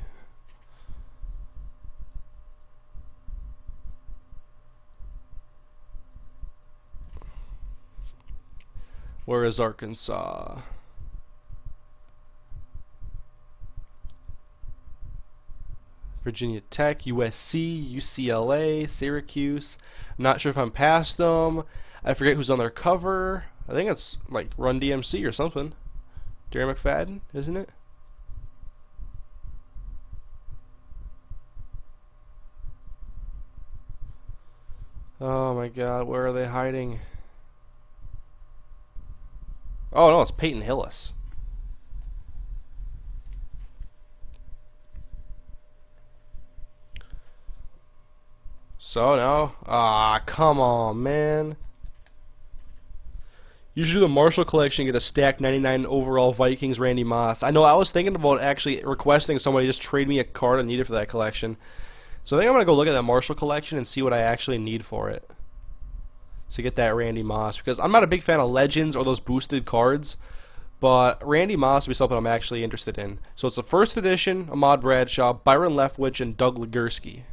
S1: Where is Arkansas? Virginia Tech, USC, UCLA, Syracuse. I'm not sure if I'm past them. I forget who's on their cover. I think it's like Run DMC or something. Darren McFadden, isn't it? Oh my God, where are they hiding? Oh no, it's Peyton Hillis. So now, come on, man. Usually the Marshall collection, get a stacked 99 overall Vikings Randy Moss. I know I was thinking about actually requesting somebody just trade me a card I needed for that collection. So I think I'm going to go look at that Marshall collection and see what I actually need for it to get that Randy Moss. Because I'm not a big fan of Legends or those boosted cards, but Randy Moss would be something I'm actually interested in. So it's the first edition, Ahmad Bradshaw, Byron Leftwich, and Doug Legursky.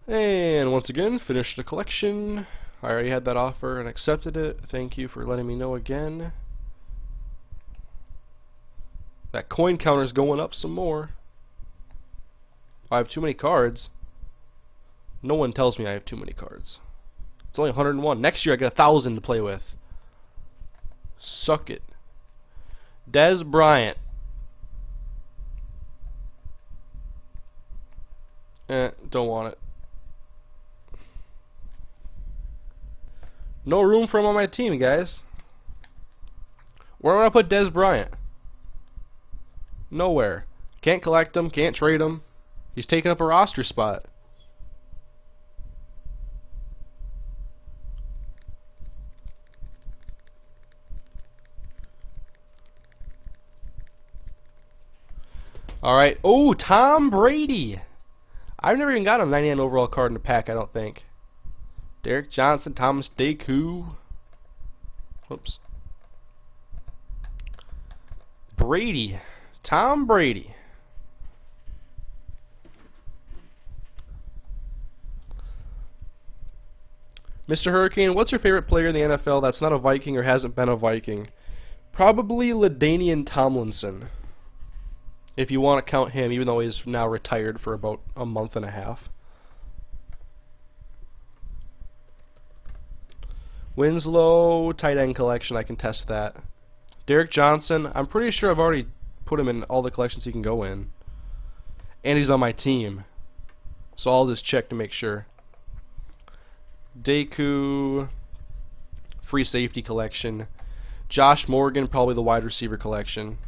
S1: And once again, finished the collection. I already had that offer and accepted it. Thank you for letting me know again. That coin counter's going up some more. I have too many cards. No one tells me I have too many cards. It's only 101. Next year I get 1,000 to play with. Suck it. Dez Bryant. Don't want it. No room for him on my team, guys. Where would I put Dez Bryant? Nowhere. Can't collect him, can't trade him. He's taking up a roster spot. Alright. Oh, Tom Brady. I've never even got a 99 overall card in the pack, I don't think. Derek Johnson, Thomas Deku. Whoops. Brady. Tom Brady. MrHurriicane, what's your favorite player in the NFL that's not a Viking or hasn't been a Viking? Probably LaDainian Tomlinson. If you want to count him, even though he's now retired for about a month and a half. Winslow, tight end collection, I can test that. Derek Johnson, I'm pretty sure I've already put him in all the collections he can go in. And he's on my team. So I'll just check to make sure. Deku, free safety collection. Josh Morgan, probably the wide receiver collection.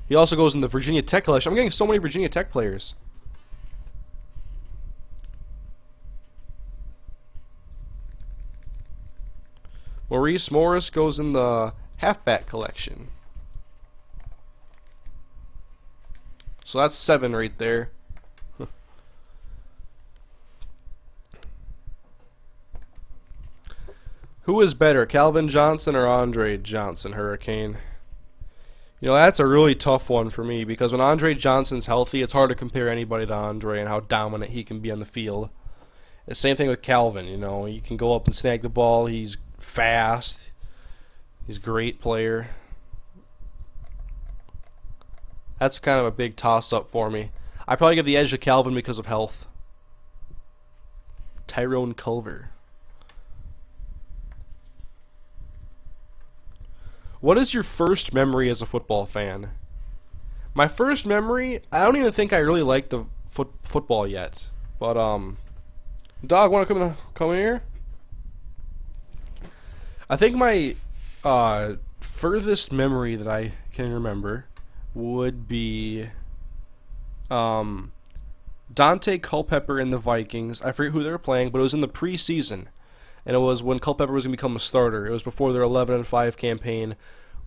S1: He also goes in the Virginia Tech collection. I'm getting so many Virginia Tech players. Maurice Morris goes in the halfback collection. So that's 7 right there. Who is better, Calvin Johnson or Andre Johnson, Hurricane? You know, that's a really tough one for me because when Andre Johnson's healthy, it's hard to compare anybody to Andre and how dominant he can be on the field. The same thing with Calvin, you know. He can go up and snag the ball. He's fast. He's a great player. That's kind of a big toss-up for me. I probably give the edge to Calvin because of health. Tyrone Culver. What is your first memory as a football fan? My first memory, I don't even think I really liked the football yet. But dog, wanna come in here? I think my furthest memory that I can remember would be Dante Culpepper in the Vikings. I forget who they were playing, but it was in the preseason. And it was when Culpepper was going to become a starter. It was before their 11-5 campaign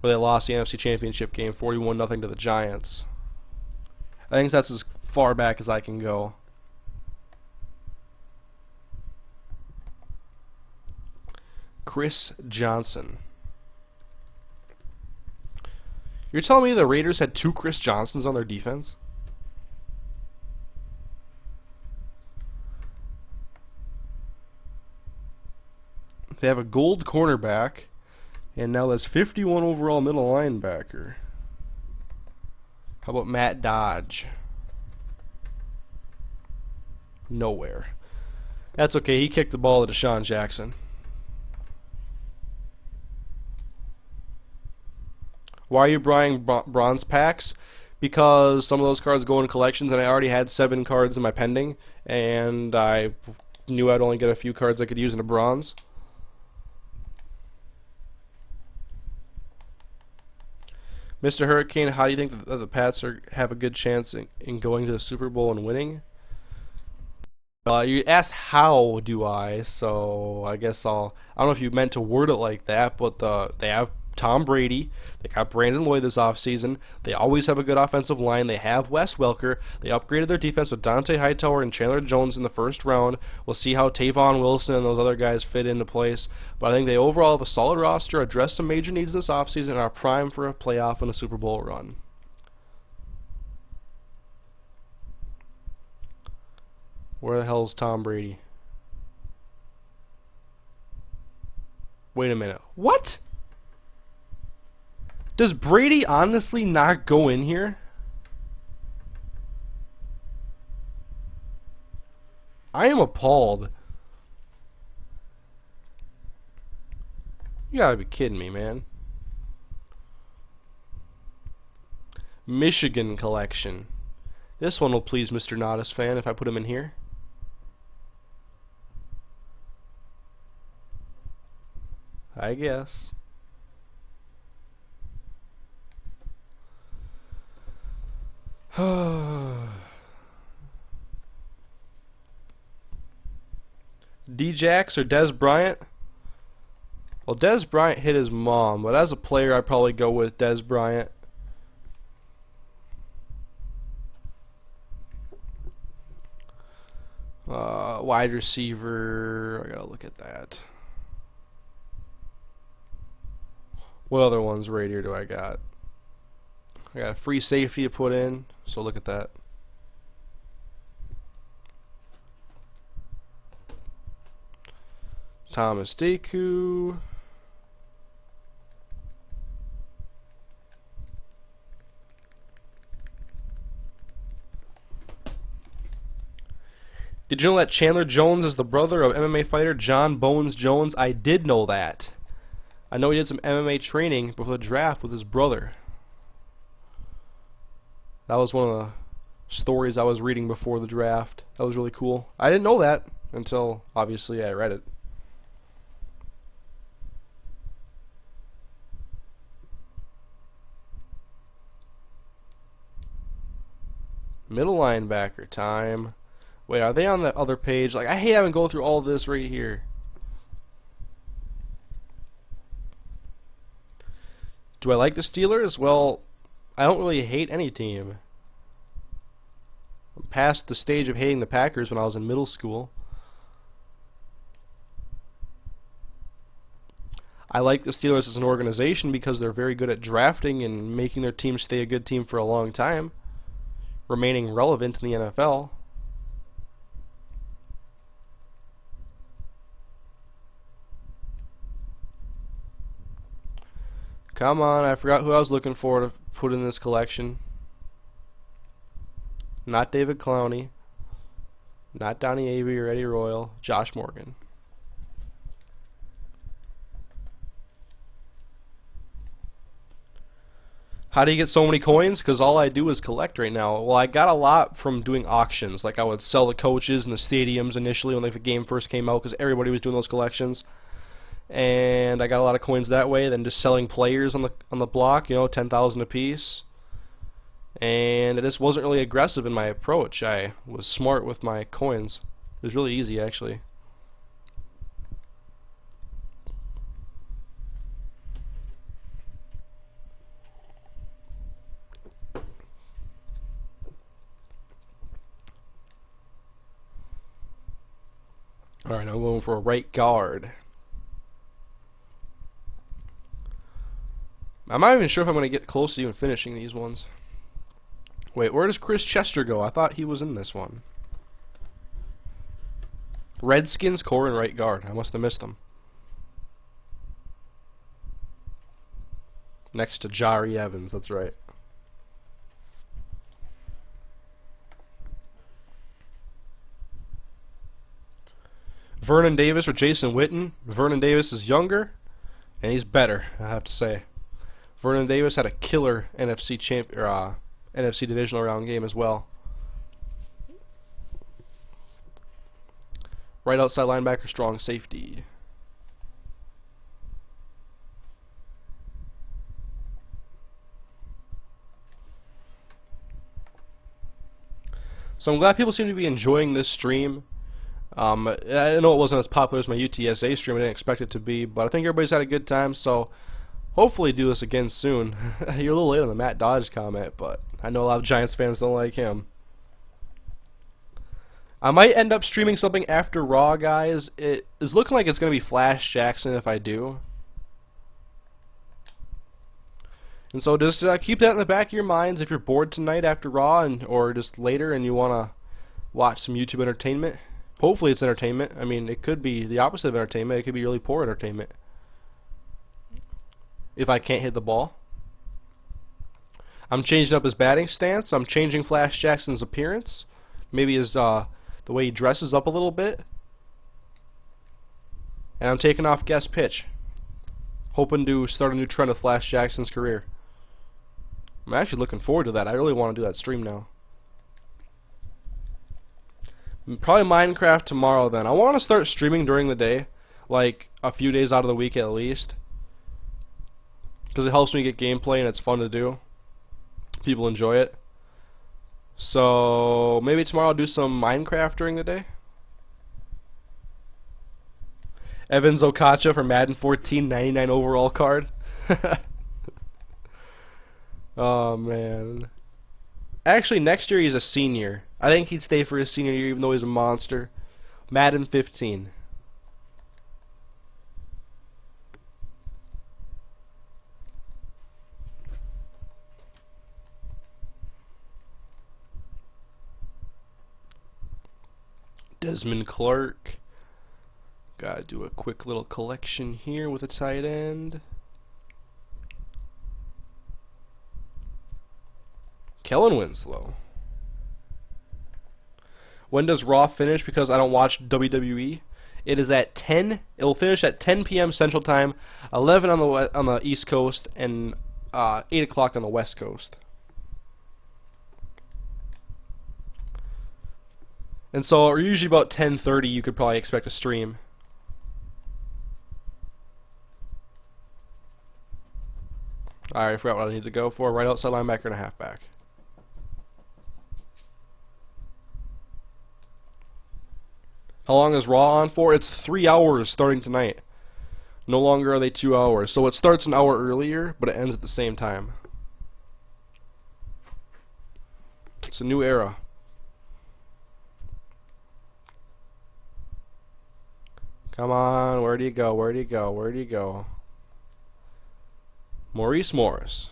S1: where they lost the NFC Championship game 41-0 to the Giants. I think that's as far back as I can go. Chris Johnson. You're telling me the Raiders had 2 Chris Johnsons on their defense? They have a gold cornerback, and now there's 51 overall middle linebacker. How about Matt Dodge? Nowhere. That's okay, he kicked the ball to Deshaun Jackson. Why are you buying bronze packs? Because some of those cards go in collections, and I already had 7 cards in my pending, and I knew I'd only get a few cards I could use in a bronze. MrHurriicane, how do you think that the Pats have a good chance in going to the Super Bowl and winning? You asked how do I, so I guess I don't know if you meant to word it like that, but they have Tom Brady, they got Brandon Lloyd this offseason, they always have a good offensive line, they have Wes Welker, they upgraded their defense with Dante Hightower and Chandler Jones in the first round. We'll see how Tavon Wilson and those other guys fit into place, but I think they overall have a solid roster, address some major needs this offseason, and are primed for a playoff and a Super Bowl run. Where the hell is Tom Brady? Wait a minute. What? Does Brady honestly not go in here? I am appalled. You gotta be kidding me, man. Michigan collection. This one will please Mr. Nodis fan if I put him in here. I guess. D-Jax or Dez Bryant? Well, Dez Bryant hit his mom, but as a player I'd probably go with Dez Bryant. Wide receiver, I gotta look at that. What other ones right here do I got? I got a free safety to put in, so look at that. Thomas Deku. Did you know that Chandler Jones is the brother of MMA fighter John Bones Jones? I did know that. I know he did some MMA training before the draft with his brother. That was one of the stories I was reading before the draft. That was really cool. I didn't know that until, obviously, I read it. Middle linebacker time. Wait, are they on the other page? Like, I hate having to go through all this right here. Do I like the Steelers? Well, I don't really hate any team. I'm past the stage of hating the Packers when I was in middle school. I like the Steelers as an organization because they're very good at drafting and making their team stay a good team for a long time, remaining relevant in the NFL. Come on, I forgot who I was looking for to put in this collection. Not David Clowney. Not Donnie Avey or Eddie Royal. Josh Morgan. How do you get so many coins? Because all I do is collect right now. Well, I got a lot from doing auctions. Like, I would sell the coaches and the stadiums initially when the game first came out because everybody was doing those collections. And I got a lot of coins that way. Then just selling players on the block, you know, 10,000 a piece. And it just wasn't really aggressive in my approach. I was smart with my coins. It was really easy, actually. Alright, I'm going for a right guard. I'm not even sure if I'm going to get close to even finishing these ones. Wait, where does Chris Chester go? I thought he was in this one. Redskins, core, and right guard. I must have missed them. Next to Jari Evans, that's right. Vernon Davis or Jason Witten. Vernon Davis is younger, and he's better, I have to say. Vernon Davis had a killer NFC NFC divisional round game as well. Right outside linebacker, strong safety. So I'm glad people seem to be enjoying this stream. I know it wasn't as popular as my UTSA stream. I didn't expect it to be, but I think everybody's had a good time, so hopefully do this again soon. You're a little late on the Matt Dodge comment, but I know a lot of Giants fans don't like him. I might end up streaming something after Raw, guys. It is looking like it's going to be Flash Jackson if I do. And so just keep that in the back of your minds if you're bored tonight after Raw or just later and you want to watch some YouTube entertainment. Hopefully it's entertainment. I mean, it could be the opposite of entertainment. It could be really poor entertainment if I can't hit the ball. I'm changing up his batting stance. I'm changing Flash Jackson's appearance. Maybe his the way he dresses up a little bit. And I'm taking off guest pitch, hoping to start a new trend with Flash Jackson's career. I'm actually looking forward to that. I really want to do that stream now. Probably Minecraft tomorrow then. I want to start streaming during the day, like a few days out of the week at least, because it helps me get gameplay and it's fun to do. People enjoy it. So maybe tomorrow I'll do some Minecraft during the day. Evans Okacha for Madden 14, 99 overall card. Oh man. Actually, next year he's a senior. I think he'd stay for his senior year even though he's a monster. Madden 15. Desmond Clark. Gotta do a quick little collection here with a tight end. Kellen Winslow. When does Raw finish? Because I don't watch WWE. It is at 10. It will finish at 10 p.m. Central Time, 11 on the East Coast, and 8 o'clock on the West Coast. And so, usually about 10:30, you could probably expect a stream. Alright, I forgot what I need to go for. Right outside linebacker and a halfback. How long is Raw on for? It's 3 hours starting tonight. No longer are they 2 hours. So it starts an hour earlier, but it ends at the same time. It's a new era. Come on, where do you go? Where do you go? Where do you go? Maurice Morris.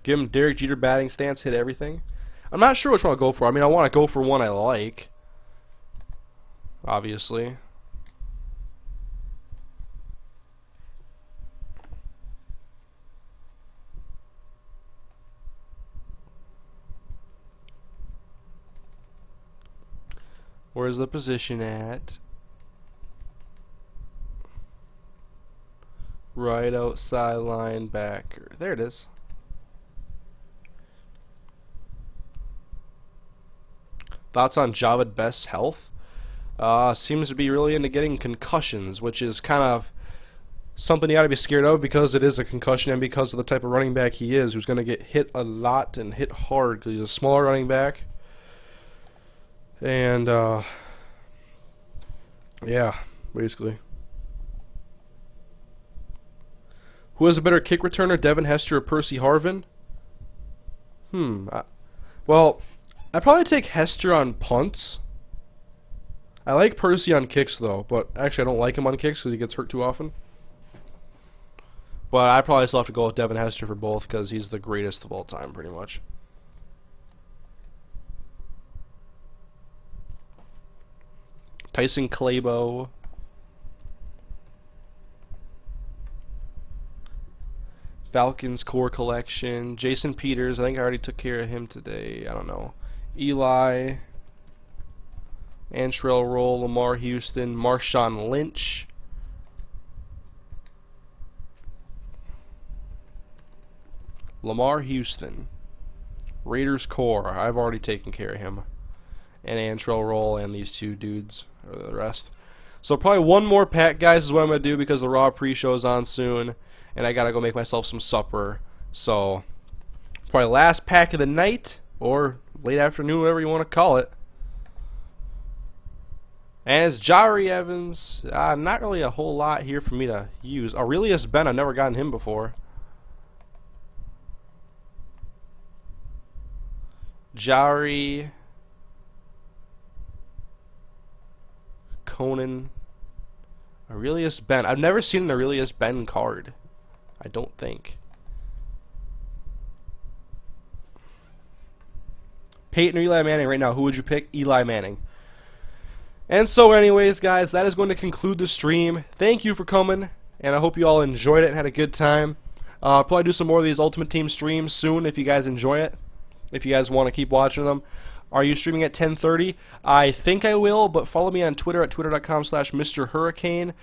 S1: Give him Derek Jeter batting stance, hit everything. I'm not sure which one I'll go for. I mean, I want to go for one I like. Obviously. Where's the position at? Right outside linebacker. There it is. Thoughts on Javed Best's health? Seems to be really into getting concussions, which is kind of something you ought to be scared of because it is a concussion and because of the type of running back he is, who's going to get hit a lot and hit hard because he's a smaller running back. And, yeah, basically. Who has a better kick returner, Devin Hester or Percy Harvin? Well, I'd probably take Hester on punts. I like Percy on kicks, though, but actually I don't like him on kicks because he gets hurt too often. But I probably still have to go with Devin Hester for both because he's the greatest of all time, pretty much. Tyson Clabo. Falcons core collection. Jason Peters. I think I already took care of him today. I don't know. Eli. Antrell Roll. Lamar Houston. Marshawn Lynch. Lamar Houston. Raiders core. I've already taken care of him. And Antrell Roll and these two dudes. Or the rest. So probably one more pack, guys, is what I'm going to do because the Raw pre-show is on soon. And I gotta go make myself some supper. So, probably last pack of the night, or late afternoon, whatever you want to call it. And it's Jari Evans. Not really a whole lot here for me to use. Aurelius Ben, I've never gotten him before. Jari. Conan. Aurelius Ben. I've never seen an Aurelius Ben card. I don't think. Peyton or Eli Manning right now. Who would you pick? Eli Manning. And so anyways, guys, that is going to conclude the stream. Thank you for coming, and I hope you all enjoyed it and had a good time. I'll probably do some more of these Ultimate Team streams soon if you guys enjoy it. If you guys want to keep watching them. Are you streaming at 10:30? I think I will, but follow me on Twitter at twitter.com/MrHurriicane.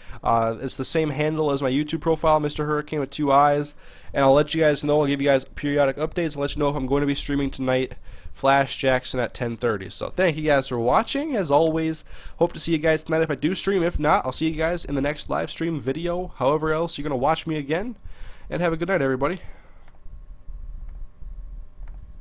S1: It's the same handle as my YouTube profile, MrHurriicane with 2 eyes. And I'll let you guys know, I'll give you guys periodic updates and let you know if I'm going to be streaming tonight, Flash Jackson at 10:30. So thank you guys for watching. As always, hope to see you guys tonight if I do stream. If not, I'll see you guys in the next live stream video, however else you're going to watch me again. And have a good night, everybody.